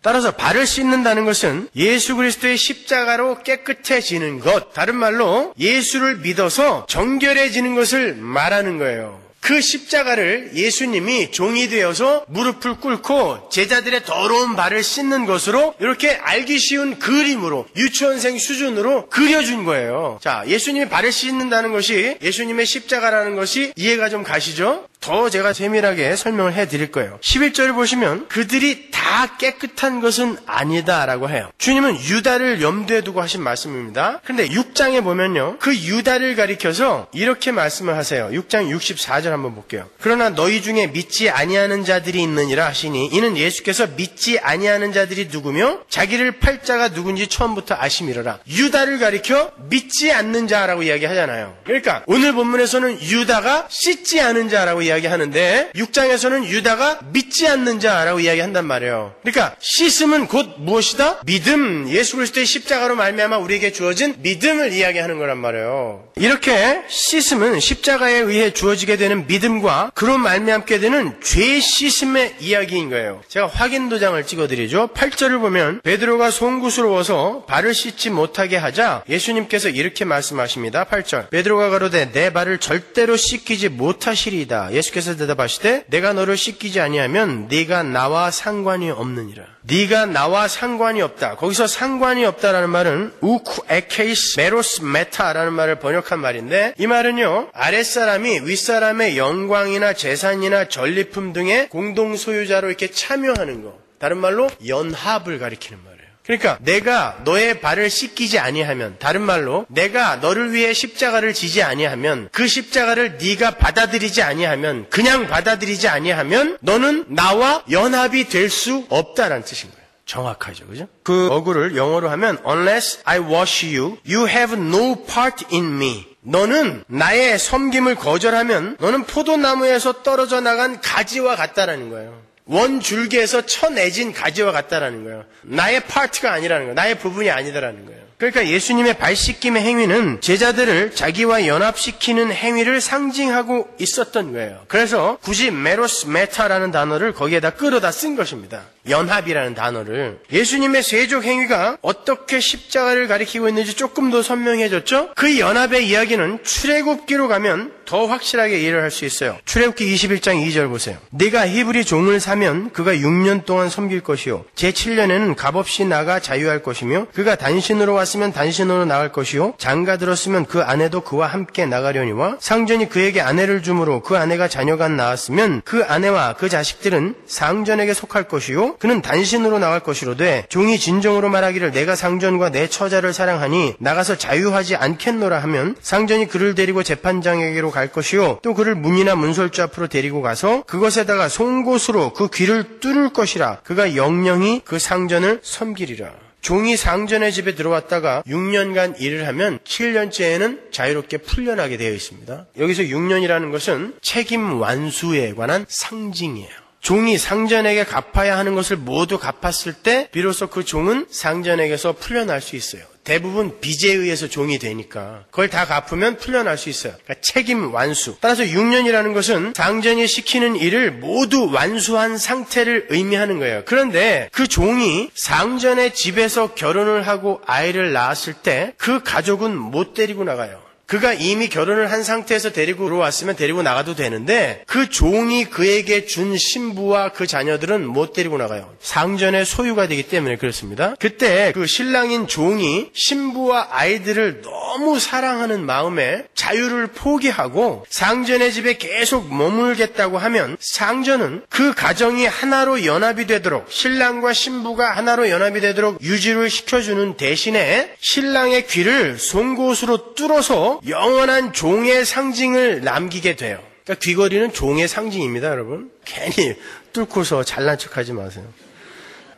따라서 발을 씻는다는 것은 예수 그리스도의 십자가로 깨끗해지는 것, 다른 말로 예수를 믿어서 정결해지는 것을 말하는 거예요. 그 십자가를 예수님이 종이 되어서 무릎을 꿇고 제자들의 더러운 발을 씻는 것으로 이렇게 알기 쉬운 그림으로 유치원생 수준으로 그려준 거예요. 자, 예수님이 발을 씻는다는 것이 예수님의 십자가라는 것이 이해가 좀 가시죠? 더 제가 세밀하게 설명을 해드릴 거예요. 11절을 보시면 그들이 다 깨끗한 것은 아니다라고 해요. 주님은 유다를 염두에 두고 하신 말씀입니다. 그런데 6장에 보면요, 그 유다를 가리켜서 이렇게 말씀을 하세요. 6장 64절 한번 볼게요. 그러나 너희 중에 믿지 아니하는 자들이 있느니라 하시니 이는 예수께서 믿지 아니하는 자들이 누구며 자기를 팔 자가 누군지 처음부터 아심이로라. 유다를 가리켜 믿지 않는 자라고 이야기하잖아요. 그러니까 오늘 본문에서는 유다가 씻지 않은 자라고 이야기하는데 6장에서는 유다가 믿지 않는 자라고 이야기한단 말이에요. 그러니까 씻음은 곧 무엇이다? 믿음, 예수 그리스도의 십자가로 말미암아 우리에게 주어진 믿음을 이야기하는 거란 말이에요. 이렇게 씻음은 십자가에 의해 주어지게 되는 믿음과 그로 말미암게 되는 죄 씻음의 이야기인 거예요. 제가 확인 도장을 찍어드리죠. 8절을 보면 베드로가 송구스러워서 발을 씻지 못하게 하자 예수님께서 이렇게 말씀하십니다. 8절 베드로가 가로되 내 발을 절대로 씻기지 못하시리이다. 예수께서 대답하시되 내가 너를 씻기지 아니하면 네가 나와 상관이 없느니라. 네가 나와 상관이 없다. 거기서 상관이 없다라는 말은 우쿠 에케이스 메로스 메타라는 말을 번역한 말인데 이 말은요, 아랫사람이 윗사람의 영광이나 재산이나 전리품 등의 공동 소유자로 이렇게 참여하는 거, 다른 말로 연합을 가리키는 말이에요. 그러니까 내가 너의 발을 씻기지 아니하면, 다른 말로 내가 너를 위해 십자가를 지지 아니하면, 그 십자가를 네가 받아들이지 아니하면, 그냥 받아들이지 아니하면 너는 나와 연합이 될 수 없다라는 뜻인 거예요. 정확하죠, 그죠? 그 어구를 영어로 하면 Unless I wash you, you have no part in me. 너는 나의 섬김을 거절하면 너는 포도나무에서 떨어져 나간 가지와 같다라는 거예요. 원 줄기에서 쳐내진 가지와 같다라는 거예요. 나의 파트가 아니라는 거예요. 나의 부분이 아니다라는 거예요. 그러니까 예수님의 발 씻김의 행위는 제자들을 자기와 연합시키는 행위를 상징하고 있었던 거예요. 그래서 굳이 메로스 메타라는 단어를 거기에다 끌어다 쓴 것입니다. 연합이라는 단어를. 예수님의 세족 행위가 어떻게 십자가를 가리키고 있는지 조금 더 선명해졌죠? 그 연합의 이야기는 출애굽기로 가면 더 확실하게 이해를 할 수 있어요. 출애굽기 21장 2절 보세요. 네가 히브리 종을 사면 그가 6년 동안 섬길 것이요 제7년에는 값없이 나가 자유할 것이며 그가 단신으로 왔으면 단신으로 나갈 것이요 장가 들었으면 그 아내도 그와 함께 나가려니와 상전이 그에게 아내를 주므로 그 아내가 자녀가 낳았으면 그 아내와 그 자식들은 상전에게 속할 것이요 그는 단신으로 나갈 것이로되 종이 진정으로 말하기를 내가 상전과 내 처자를 사랑하니 나가서 자유하지 않겠노라 하면 상전이 그를 데리고 재판장에게로 갈 것이요 또 그를 문이나 문설주 앞으로 데리고 가서 그것에다가 송곳으로 그 귀를 뚫을 것이라. 그가 영영이 그 상전을 섬기리라. 종이 상전의 집에 들어왔다가 6년간 일을 하면 7년째에는 자유롭게 풀려나게 되어 있습니다. 여기서 6년이라는 것은 책임 완수에 관한 상징이에요. 종이 상전에게 갚아야 하는 것을 모두 갚았을 때 비로소 그 종은 상전에게서 풀려날 수 있어요. 대부분 빚에 의해서 종이 되니까 그걸 다 갚으면 풀려날 수 있어요. 그러니까 책임 완수. 따라서 6년이라는 것은 상전이 시키는 일을 모두 완수한 상태를 의미하는 거예요. 그런데 그 종이 상전의 집에서 결혼을 하고 아이를 낳았을 때 그 가족은 못 데리고 나가요. 그가 이미 결혼을 한 상태에서 데리고 들어왔으면 데리고 나가도 되는데 그 종이 그에게 준 신부와 그 자녀들은 못 데리고 나가요. 상전의 소유가 되기 때문에 그렇습니다. 그때 그 신랑인 종이 신부와 아이들을 너무 사랑하는 마음에 자유를 포기하고 상전의 집에 계속 머물겠다고 하면 상전은 그 가정이 하나로 연합이 되도록 신랑과 신부가 하나로 연합이 되도록 유지를 시켜주는 대신에 신랑의 귀를 송곳으로 뚫어서 영원한 종의 상징을 남기게 돼요. 그러니까 귀걸이는 종의 상징입니다, 여러분. 괜히 뚫고서 잘난 척하지 마세요.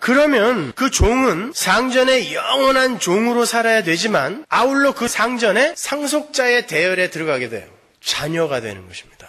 그러면 그 종은 상전의 영원한 종으로 살아야 되지만 아울러 그 상전의 상속자의 대열에 들어가게 돼요. 자녀가 되는 것입니다.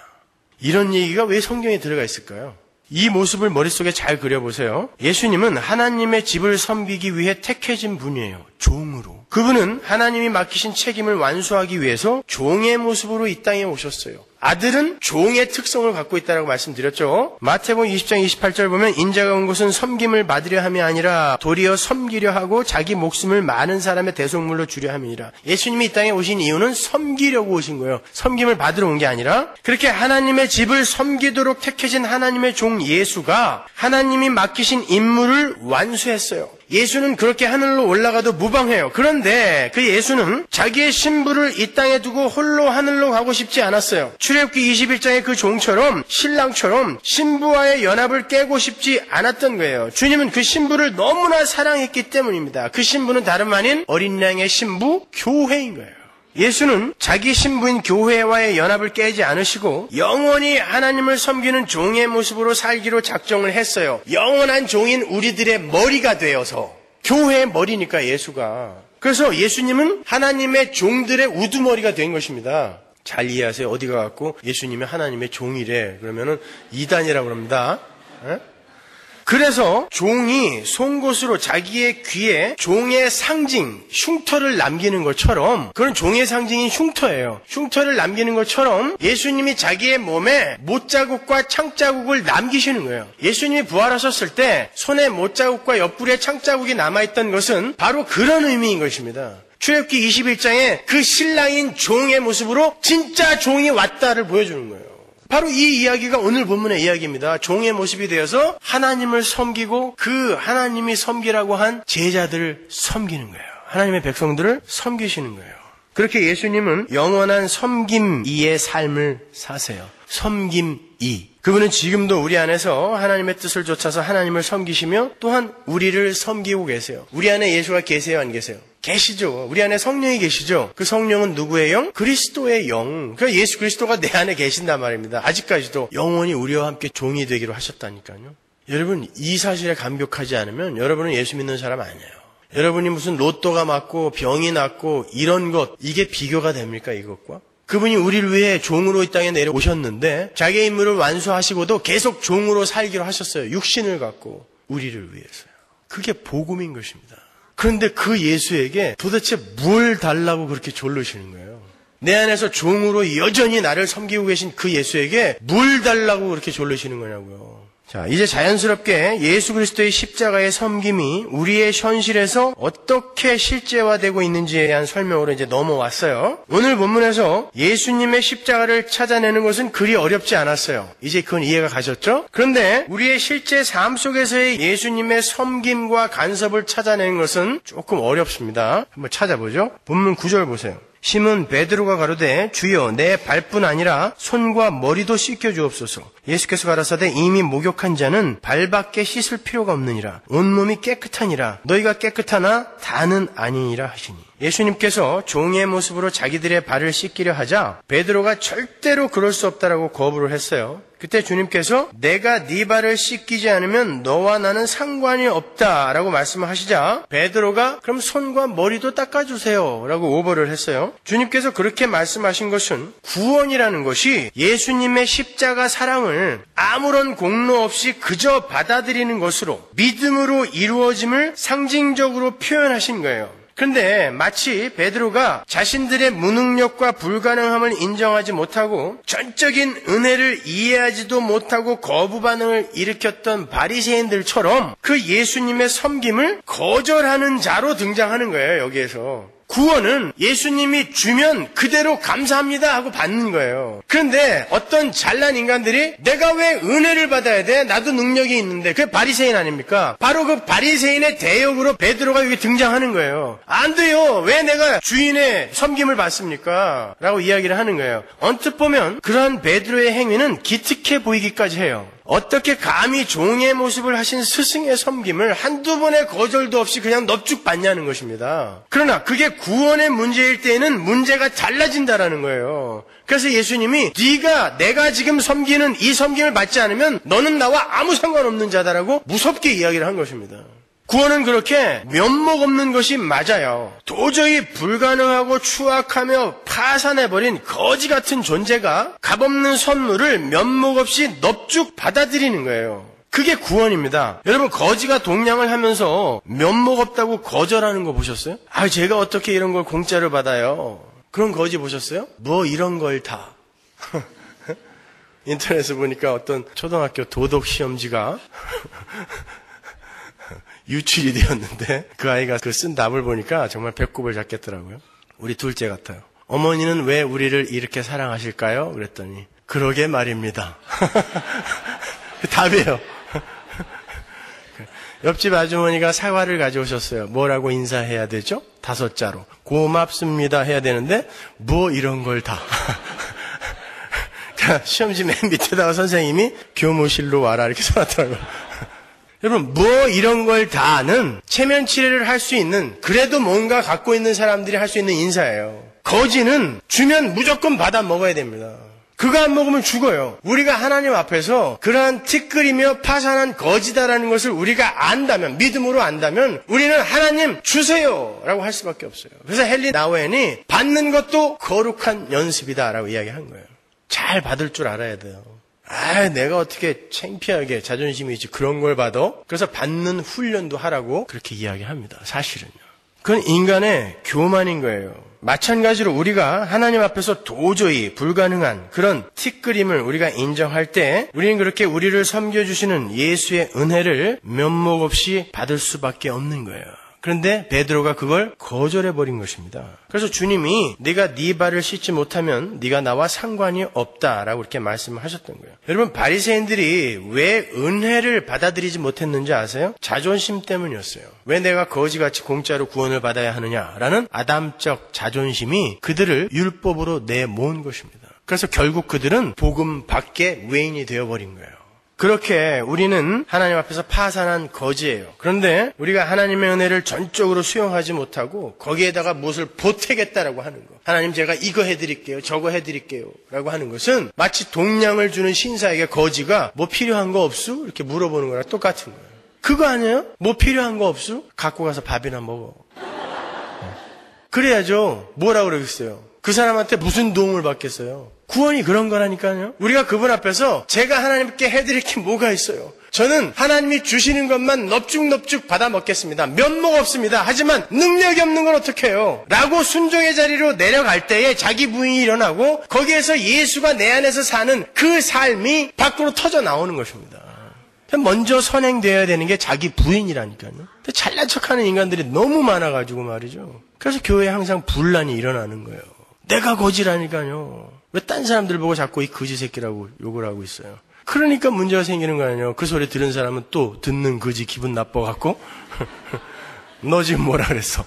이런 얘기가 왜 성경에 들어가 있을까요? 이 모습을 머릿속에 잘 그려보세요. 예수님은 하나님의 집을 섬기기 위해 택해진 분이에요. 종으로. 그분은 하나님이 맡기신 책임을 완수하기 위해서 종의 모습으로 이 땅에 오셨어요. 아들은 종의 특성을 갖고 있다고 말씀드렸죠. 마태복음 20장 28절 보면 인자가 온 것은 섬김을 받으려 함이 아니라 도리어 섬기려 하고 자기 목숨을 많은 사람의 대속물로 주려 함이니라. 예수님이 이 땅에 오신 이유는 섬기려고 오신 거예요. 섬김을 받으러 온 게 아니라. 그렇게 하나님의 집을 섬기도록 택해진 하나님의 종 예수가 하나님이 맡기신 임무를 완수했어요. 예수는 그렇게 하늘로 올라가도 무방해요. 그런데 그 예수는 자기의 신부를 이 땅에 두고 홀로 하늘로 가고 싶지 않았어요. 출애굽기 21장의 그 종처럼 신랑처럼 신부와의 연합을 깨고 싶지 않았던 거예요. 주님은 그 신부를 너무나 사랑했기 때문입니다. 그 신부는 다름 아닌 어린 양의 신부 교회인 거예요. 예수는 자기 신부인 교회와의 연합을 깨지 않으시고 영원히 하나님을 섬기는 종의 모습으로 살기로 작정을 했어요. 영원한 종인 우리들의 머리가 되어서. 교회의 머리니까 예수가. 그래서 예수님은 하나님의 종들의 우두머리가 된 것입니다. 잘 이해하세요. 어디 가갖고 예수님이 하나님의 종이래. 그러면은 이단이라고 합니다. 그래서 종이 송곳으로 자기의 귀에 종의 상징, 흉터를 남기는 것처럼, 그건 종의 상징인 흉터예요. 흉터를 남기는 것처럼 예수님이 자기의 몸에 못자국과 창자국을 남기시는 거예요. 예수님이 부활하셨을 때 손에 못자국과 옆구리에 창자국이 남아있던 것은 바로 그런 의미인 것입니다. 출애굽기 21장에 그 신랑인 종의 모습으로 진짜 종이 왔다를 보여주는 거예요. 바로 이 이야기가 오늘 본문의 이야기입니다. 종의 모습이 되어서 하나님을 섬기고 그 하나님이 섬기라고 한 제자들을 섬기는 거예요. 하나님의 백성들을 섬기시는 거예요. 그렇게 예수님은 영원한 섬김이의 삶을 사세요. 섬김이. 그분은 지금도 우리 안에서 하나님의 뜻을 좇아서 하나님을 섬기시며 또한 우리를 섬기고 계세요. 우리 안에 예수가 계세요, 안 계세요? 계시죠. 우리 안에 성령이 계시죠. 그 성령은 누구의 영? 그리스도의 영. 그러니까 예수 그리스도가 내 안에 계신단 말입니다. 아직까지도 영원히 우리와 함께 종이 되기로 하셨다니까요. 여러분, 이 사실에 감격하지 않으면 여러분은 예수 믿는 사람 아니에요. 여러분이 무슨 로또가 맞고 병이 낫고 이런 것, 이게 비교가 됩니까, 이것과? 그분이 우리를 위해 종으로 이 땅에 내려오셨는데 자기의 임무를 완수하시고도 계속 종으로 살기로 하셨어요. 육신을 갖고 우리를 위해서요. 그게 복음인 것입니다. 그런데 그 예수에게 도대체 뭘 달라고 그렇게 졸르시는 거예요? 내 안에서 종으로 여전히 나를 섬기고 계신 그 예수에게 뭘 달라고 그렇게 졸르시는 거냐고요. 자, 이제 자연스럽게 예수 그리스도의 십자가의 섬김이 우리의 현실에서 어떻게 실제화되고 있는지에 대한 설명으로 이제 넘어왔어요. 오늘 본문에서 예수님의 십자가를 찾아내는 것은 그리 어렵지 않았어요. 이제 그건 이해가 가셨죠? 그런데 우리의 실제 삶 속에서의 예수님의 섬김과 간섭을 찾아내는 것은 조금 어렵습니다. 한번 찾아보죠. 본문 9절 보세요. 시몬 베드로가 가로되 주여 내 발뿐 아니라 손과 머리도 씻겨주옵소서. 예수께서 가라사대 이미 목욕한 자는 발밖에 씻을 필요가 없느니라. 온몸이 깨끗하니라. 너희가 깨끗하나 다는 아니니라 하시니. 예수님께서 종의 모습으로 자기들의 발을 씻기려 하자 베드로가 절대로 그럴 수 없다라고 거부를 했어요. 그때 주님께서 내가 네 발을 씻기지 않으면 너와 나는 상관이 없다라고 말씀을 하시자 베드로가 그럼 손과 머리도 닦아주세요 라고 오버를 했어요. 주님께서 그렇게 말씀하신 것은 구원이라는 것이 예수님의 십자가 사랑을 아무런 공로 없이 그저 받아들이는 것으로 믿음으로 이루어짐을 상징적으로 표현하신 거예요. 그런데 마치 베드로가 자신들의 무능력과 불가능함을 인정하지 못하고 전적인 은혜를 이해하지도 못하고 거부 반응을 일으켰던 바리새인들처럼 그 예수님의 섬김을 거절하는 자로 등장하는 거예요. 여기에서. 구원은 예수님이 주면 그대로 감사합니다 하고 받는 거예요. 그런데 어떤 잘난 인간들이 내가 왜 은혜를 받아야 돼? 나도 능력이 있는데. 그게 바리새인 아닙니까? 바로 그 바리새인의 대역으로 베드로가 여기 등장하는 거예요. 안 돼요. 왜 내가 주인의 섬김을 받습니까? 라고 이야기를 하는 거예요. 언뜻 보면 그러한 베드로의 행위는 기특해 보이기까지 해요. 어떻게 감히 종의 모습을 하신 스승의 섬김을 한두 번의 거절도 없이 그냥 넙죽 받냐는 것입니다. 그러나 그게 구원의 문제일 때에는 문제가 달라진다라는 거예요. 그래서 예수님이 네가 내가 지금 섬기는 이 섬김을 받지 않으면 너는 나와 아무 상관없는 자다라고 무섭게 이야기를 한 것입니다. 구원은 그렇게 면목 없는 것이 맞아요. 도저히 불가능하고 추악하며 파산해버린 거지 같은 존재가 값없는 선물을 면목 없이 넙죽 받아들이는 거예요. 그게 구원입니다. 여러분, 거지가 동냥을 하면서 면목 없다고 거절하는 거 보셨어요? 제가 어떻게 이런 걸 공짜로 받아요? 그런 거지 보셨어요? 뭐 이런 걸 다. 인터넷에 보니까 어떤 초등학교 도덕 시험지가 유출이 되었는데 그 아이가 그 쓴 답을 보니까 정말 배꼽을 잡겠더라고요. 우리 둘째 같아요. 어머니는 왜 우리를 이렇게 사랑하실까요? 그랬더니 그러게 말입니다. 답이에요. 옆집 아주머니가 사과를 가져오셨어요. 뭐라고 인사해야 되죠? 5자로. 고맙습니다 해야 되는데 뭐 이런 걸 다. 시험지 맨 밑에다가 선생님이 교무실로 와라 이렇게 써놨더라고요. 여러분, 뭐 이런 걸 다는 체면 치레를 할 수 있는, 그래도 뭔가 갖고 있는 사람들이 할 수 있는 인사예요. 거지는 주면 무조건 받아 먹어야 됩니다. 그거 안 먹으면 죽어요. 우리가 하나님 앞에서 그러한 티끌이며 파산한 거지다라는 것을 우리가 안다면, 믿음으로 안다면 우리는 하나님 주세요 라고 할 수밖에 없어요. 그래서 헨리 나우엔이 받는 것도 거룩한 연습이다 라고 이야기한 거예요. 잘 받을 줄 알아야 돼요. 내가 어떻게 창피하게 자존심이 있지 그런 걸 받아? 그래서 받는 훈련도 하라고 그렇게 이야기합니다. 사실은요. 그건 인간의 교만인 거예요. 마찬가지로 우리가 하나님 앞에서 도저히 불가능한 그런 티끌임을 우리가 인정할 때 우리는 그렇게 우리를 섬겨주시는 예수의 은혜를 면목 없이 받을 수밖에 없는 거예요. 그런데 베드로가 그걸 거절해버린 것입니다. 그래서 주님이 네가 네 발을 씻지 못하면 네가 나와 상관이 없다라고 이렇게 말씀을 하셨던 거예요. 여러분, 바리새인들이 왜 은혜를 받아들이지 못했는지 아세요? 자존심 때문이었어요. 왜 내가 거지같이 공짜로 구원을 받아야 하느냐라는 아담적 자존심이 그들을 율법으로 내모은 것입니다. 그래서 결국 그들은 복음 밖에 외인이 되어버린 거예요. 그렇게 우리는 하나님 앞에서 파산한 거지예요. 그런데 우리가 하나님의 은혜를 전적으로 수용하지 못하고 거기에다가 무엇을 보태겠다라고 하는 거. 하나님 제가 이거 해드릴게요. 저거 해드릴게요. 라고 하는 것은 마치 동냥을 주는 신사에게 거지가 뭐 필요한 거 없수? 이렇게 물어보는 거랑 똑같은 거예요. 그거 아니에요? 뭐 필요한 거 없수? 갖고 가서 밥이나 먹어. 그래야죠. 뭐라고 그러겠어요? 그 사람한테 무슨 도움을 받겠어요? 구원이 그런 거라니까요. 우리가 그분 앞에서 제가 하나님께 해드릴 게 뭐가 있어요? 저는 하나님이 주시는 것만 넙죽넙죽 받아 먹겠습니다. 면목 없습니다. 하지만 능력이 없는 건 어떻게 해요? 라고 순종의 자리로 내려갈 때에 자기 부인이 일어나고 거기에서 예수가 내 안에서 사는 그 삶이 밖으로 터져 나오는 것입니다. 먼저 선행되어야 되는 게 자기 부인이라니까요. 근데 잘난 척하는 인간들이 너무 많아가지고 말이죠. 그래서 교회에 항상 분란이 일어나는 거예요. 내가 거지라니까요. 왜 딴 사람들 보고 자꾸 이 거지 새끼라고 욕을 하고 있어요. 그러니까 문제가 생기는 거 아니에요. 그 소리 들은 사람은 또 듣는 거지 기분 나빠갖고 너 지금 뭐라 그랬어?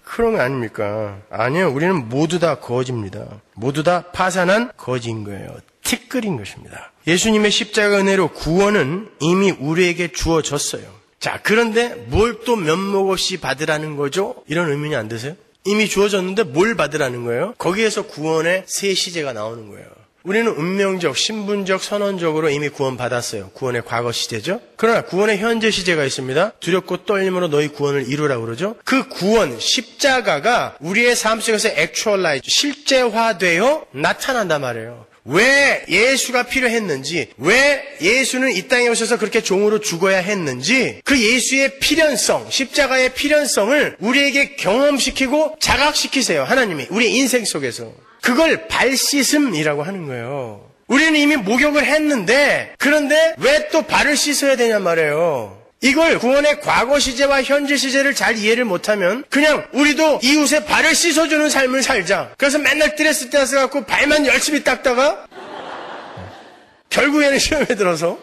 그런 거 아닙니까? 아니요. 우리는 모두 다 거지입니다. 모두 다 파산한 거지인 거예요. 티끌인 것입니다. 예수님의 십자가 은혜로 구원은 이미 우리에게 주어졌어요. 자, 그런데 뭘 또 면목 없이 받으라는 거죠? 이런 의문이 안 드세요? 이미 주어졌는데 뭘 받으라는 거예요? 거기에서 구원의 세 시제가 나오는 거예요. 우리는 운명적, 신분적, 선언적으로 이미 구원받았어요. 구원의 과거 시제죠. 그러나 구원의 현재 시제가 있습니다. 두렵고 떨림으로 너희 구원을 이루라고 그러죠. 그 구원, 십자가가 우리의 삶 속에서 액츄얼라이즈, 실제화되어 나타난단 말이에요. 왜 예수가 필요했는지, 왜 예수는 이 땅에 오셔서 그렇게 종으로 죽어야 했는지, 그 예수의 필연성, 십자가의 필연성을 우리에게 경험시키고 자각시키세요. 하나님이 우리 인생 속에서. 그걸 발씻음이라고 하는 거예요. 우리는 이미 목욕을 했는데, 그런데 왜 또 발을 씻어야 되냔 말이에요. 이걸 구원의 과거 시제와 현재 시제를 잘 이해를 못하면 그냥 우리도 이웃의 발을 씻어주는 삶을 살자. 그래서 맨날 드레스 떼서 갖고 발만 열심히 닦다가 결국에는 시험에 들어서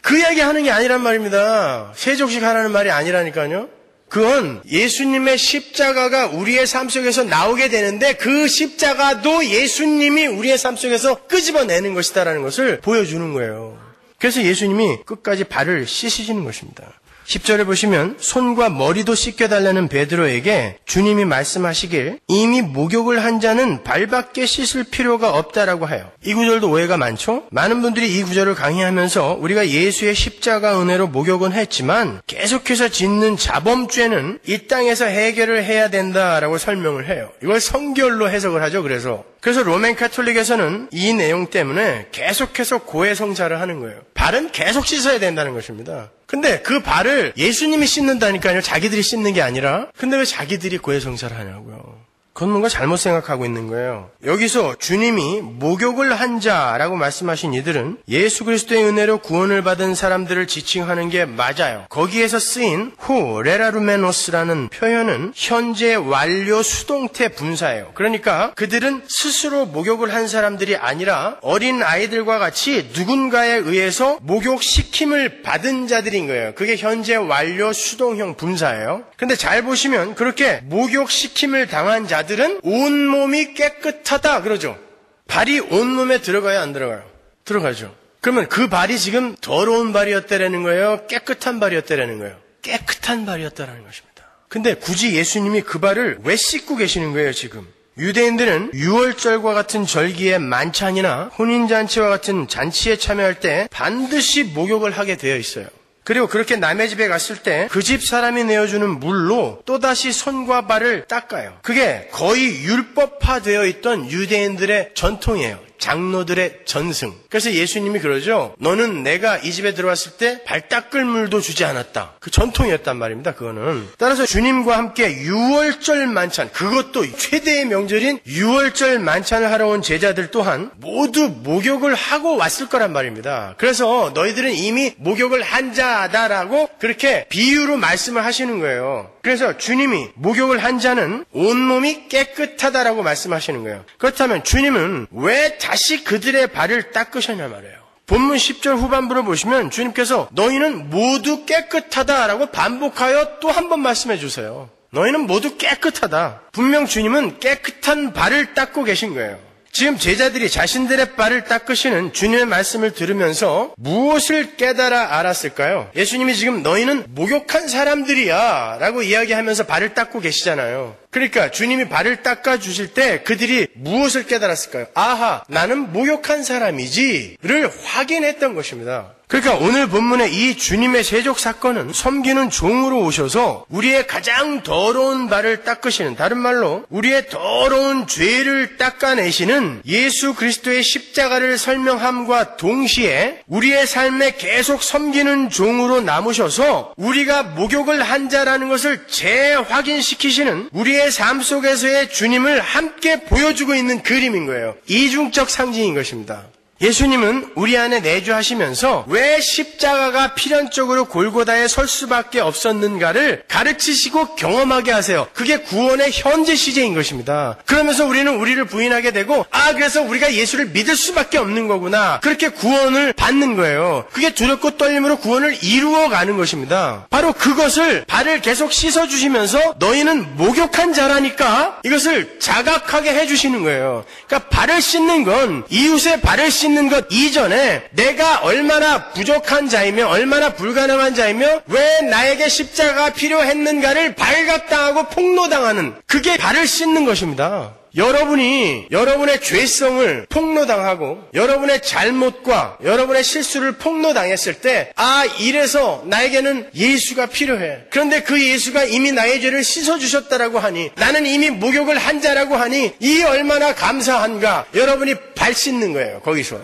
그 이야기 하는 게 아니란 말입니다. 세족식 하라는 말이 아니라니까요. 그건 예수님의 십자가가 우리의 삶 속에서 나오게 되는데 그 십자가도 예수님이 우리의 삶 속에서 끄집어내는 것이다라는 것을 보여주는 거예요. 그래서 예수님이 끝까지 발을 씻으시는 것입니다. 10절에 보시면 손과 머리도 씻겨달라는 베드로에게 주님이 말씀하시길 이미 목욕을 한 자는 발밖에 씻을 필요가 없다라고 해요. 이 구절도 오해가 많죠? 많은 분들이 이 구절을 강의하면서 우리가 예수의 십자가 은혜로 목욕은 했지만 계속해서 짓는 자범죄는 이 땅에서 해결을 해야 된다라고 설명을 해요. 이걸 성결로 해석을 하죠. 그래서 로맨 가톨릭에서는 이 내용 때문에 계속해서 고해성사를 하는 거예요. 발은 계속 씻어야 된다는 것입니다. 근데 그 발을 예수님이 씻는다니까요. 자기들이 씻는 게 아니라. 근데 왜 자기들이 고해성사를 하냐고요. 그건 뭔가 잘못 생각하고 있는 거예요. 여기서 주님이 목욕을 한 자라고 말씀하신 이들은 예수 그리스도의 은혜로 구원을 받은 사람들을 지칭하는 게 맞아요. 거기에서 쓰인 후 레라루메노스라는 표현은 현재 완료 수동태 분사예요. 그러니까 그들은 스스로 목욕을 한 사람들이 아니라 어린 아이들과 같이 누군가에 의해서 목욕시킴을 받은 자들인 거예요. 그게 현재 완료 수동형 분사예요. 근데 잘 보시면 그렇게 목욕시킴을 당한 자들은 온몸이 깨끗하다 그러죠. 발이 온몸에 들어가요, 안 들어가요? 들어가죠. 그러면 그 발이 지금 더러운 발이었다라는 거예요? 깨끗한 발이었다라는 거예요? 깨끗한 발이었다라는 것입니다. 근데 굳이 예수님이 그 발을 왜 씻고 계시는 거예요, 지금? 유대인들은 유월절과 같은 절기의 만찬이나 혼인잔치와 같은 잔치에 참여할 때 반드시 목욕을 하게 되어 있어요. 그리고 그렇게 남의 집에 갔을 때 그 집 사람이 내어주는 물로 또다시 손과 발을 닦아요. 그게 거의 율법화되어 있던 유대인들의 전통이에요. 장로들의 전승. 그래서 예수님이 그러죠. 너는 내가 이 집에 들어왔을 때 발 닦을 물도 주지 않았다. 그 전통이었단 말입니다. 그거는. 따라서 주님과 함께 유월절 만찬, 그것도 최대의 명절인 유월절 만찬을 하러 온 제자들 또한 모두 목욕을 하고 왔을 거란 말입니다. 그래서 너희들은 이미 목욕을 한 자다라고 그렇게 비유로 말씀을 하시는 거예요. 그래서 주님이 목욕을 한 자는 온몸이 깨끗하다라고 말씀하시는 거예요. 그렇다면 주님은 왜 다시 그들의 발을 닦으셨냐 말이에요. 본문 10절 후반부를 보시면 주님께서 너희는 모두 깨끗하다라고 반복하여 또 한 번 말씀해 주세요. 너희는 모두 깨끗하다. 분명 주님은 깨끗한 발을 닦고 계신 거예요. 지금 제자들이 자신들의 발을 닦으시는 주님의 말씀을 들으면서 무엇을 깨달아 알았을까요? 예수님이 지금 너희는 목욕한 사람들이야 라고 이야기하면서 발을 닦고 계시잖아요. 그러니까 주님이 발을 닦아주실 때 그들이 무엇을 깨달았을까요? 아하, 나는 목욕한 사람이지를 확인했던 것입니다. 그러니까 오늘 본문의 이 주님의 세족 사건은 섬기는 종으로 오셔서 우리의 가장 더러운 발을 닦으시는, 다른 말로 우리의 더러운 죄를 닦아내시는 예수 그리스도의 십자가를 설명함과 동시에 우리의 삶에 계속 섬기는 종으로 남으셔서 우리가 목욕을 한 자라는 것을 재확인시키시는 우리의 삶 속에서의 주님을 함께 보여주고 있는 그림인 거예요. 이중적 상징인 것입니다. 예수님은 우리 안에 내주하시면서 왜 십자가가 필연적으로 골고다에 설 수밖에 없었는가를 가르치시고 경험하게 하세요. 그게 구원의 현재 시제인 것입니다. 그러면서 우리는 우리를 부인하게 되고 그래서 우리가 예수를 믿을 수밖에 없는 거구나. 그렇게 구원을 받는 거예요. 그게 두렵고 떨림으로 구원을 이루어가는 것입니다. 바로 그것을 발을 계속 씻어주시면서 너희는 목욕한 자라니까 이것을 자각하게 해주시는 거예요. 그러니까 발을 씻는 건 이웃의 발을 씻는 것 이전에 내가 얼마나 부족한 자이며 얼마나 불가능한 자이며 왜 나에게 십자가가 필요했는가를 발각당하고 폭로당하는, 그게 발을 씻는 것입니다. 여러분이 여러분의 죄성을 폭로당하고 여러분의 잘못과 여러분의 실수를 폭로당했을 때 이래서 나에게는 예수가 필요해. 그런데 그 예수가 이미 나의 죄를 씻어주셨다라고 하니, 나는 이미 목욕을 한 자라고 하니 이 얼마나 감사한가. 여러분이 발 씻는 거예요. 거기서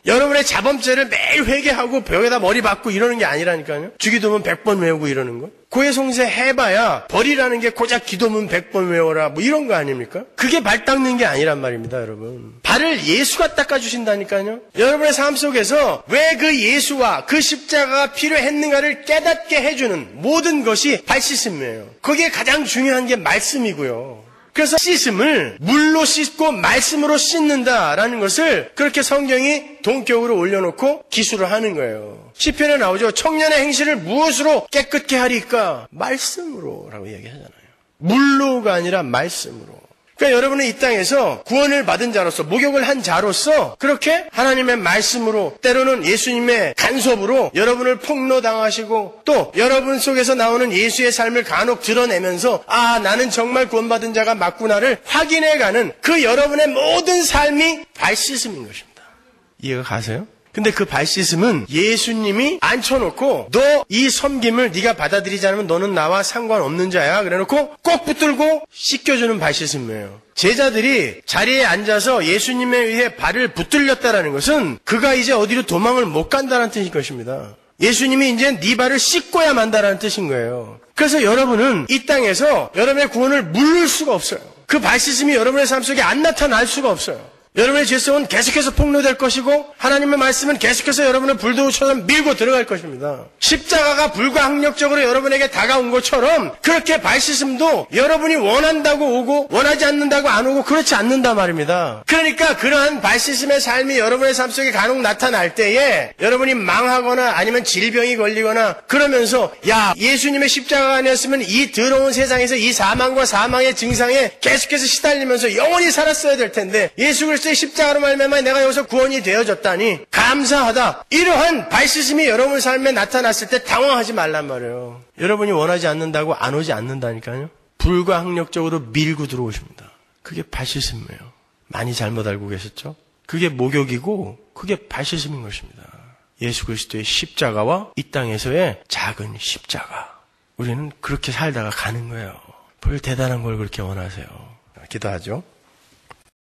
여러분의 자범죄를 매일 회개하고 벽에다 머리 박고 이러는 게 아니라니까요. 주기도문 100번 외우고 이러는 거. 고해성사 해봐야 벌이라는 게 고작 기도문 100번 외워라 뭐 이런 거 아닙니까? 그게 발 닦는 게 아니란 말입니다, 여러분. 발을 예수가 닦아주신다니까요. 여러분의 삶 속에서 왜 그 예수와 그 십자가가 필요했는가를 깨닫게 해주는 모든 것이 발 씻음이에요. 거기에 가장 중요한 게 말씀이고요. 그래서 씻음을 물로 씻고 말씀으로 씻는다라는 것을 그렇게 성경이 동격으로 올려놓고 기술을 하는 거예요. 시편에 나오죠. 청년의 행실을 무엇으로 깨끗게 하리까? 말씀으로 라고 얘기하잖아요. 물로가 아니라 말씀으로. 그러니까 여러분은 이 땅에서 구원을 받은 자로서, 목욕을 한 자로서 그렇게 하나님의 말씀으로, 때로는 예수님의 간섭으로 여러분을 폭로당하시고 또 여러분 속에서 나오는 예수의 삶을 간혹 드러내면서 아, 나는 정말 구원받은 자가 맞구나를 확인해가는 그 여러분의 모든 삶이 발씻음인 것입니다. 이해가 가세요? 근데 그 발씻음은 예수님이 앉혀놓고 너 이 섬김을 네가 받아들이지 않으면 너는 나와 상관없는 자야. 그래놓고 꼭 붙들고 씻겨주는 발씻음이에요. 제자들이 자리에 앉아서 예수님에 의해 발을 붙들렸다라는 것은 그가 이제 어디로 도망을 못 간다는 뜻인 것입니다. 예수님이 이제 네 발을 씻고야 만다라는 뜻인 거예요. 그래서 여러분은 이 땅에서 여러분의 구원을 물을 수가 없어요. 그 발씻음이 여러분의 삶 속에 안 나타날 수가 없어요. 여러분의 죄성은 계속해서 폭로될 것이고 하나님의 말씀은 계속해서 여러분을 불도저처럼 밀고 들어갈 것입니다. 십자가가 불가항력적으로 여러분에게 다가온 것처럼 그렇게 발씻음도 여러분이 원한다고 오고 원하지 않는다고 안 오고 그렇지 않는단 말입니다. 그러니까 그러한 발씻음의 삶이 여러분의 삶 속에 간혹 나타날 때에 여러분이 망하거나 아니면 질병이 걸리거나 그러면서 야, 예수님의 십자가가 아니었으면 이 더러운 세상에서 이 사망과 사망의 증상에 계속해서 시달리면서 영원히 살았어야 될 텐데 예수 그리스도 십자가로 말미암아 내가 여기서 구원이 되어졌다니 감사하다. 이러한 발씻음이 여러분 삶에 나타났을 때 당황하지 말란 말이에요. 여러분이 원하지 않는다고 안 오지 않는다니까요. 불가항력적으로 밀고 들어오십니다. 그게 발씻음이에요. 많이 잘못 알고 계셨죠? 그게 목욕이고 그게 발씻음인 것입니다. 예수 그리스도의 십자가와 이 땅에서의 작은 십자가. 우리는 그렇게 살다가 가는 거예요. 별 대단한 걸 그렇게 원하세요. 기도하죠.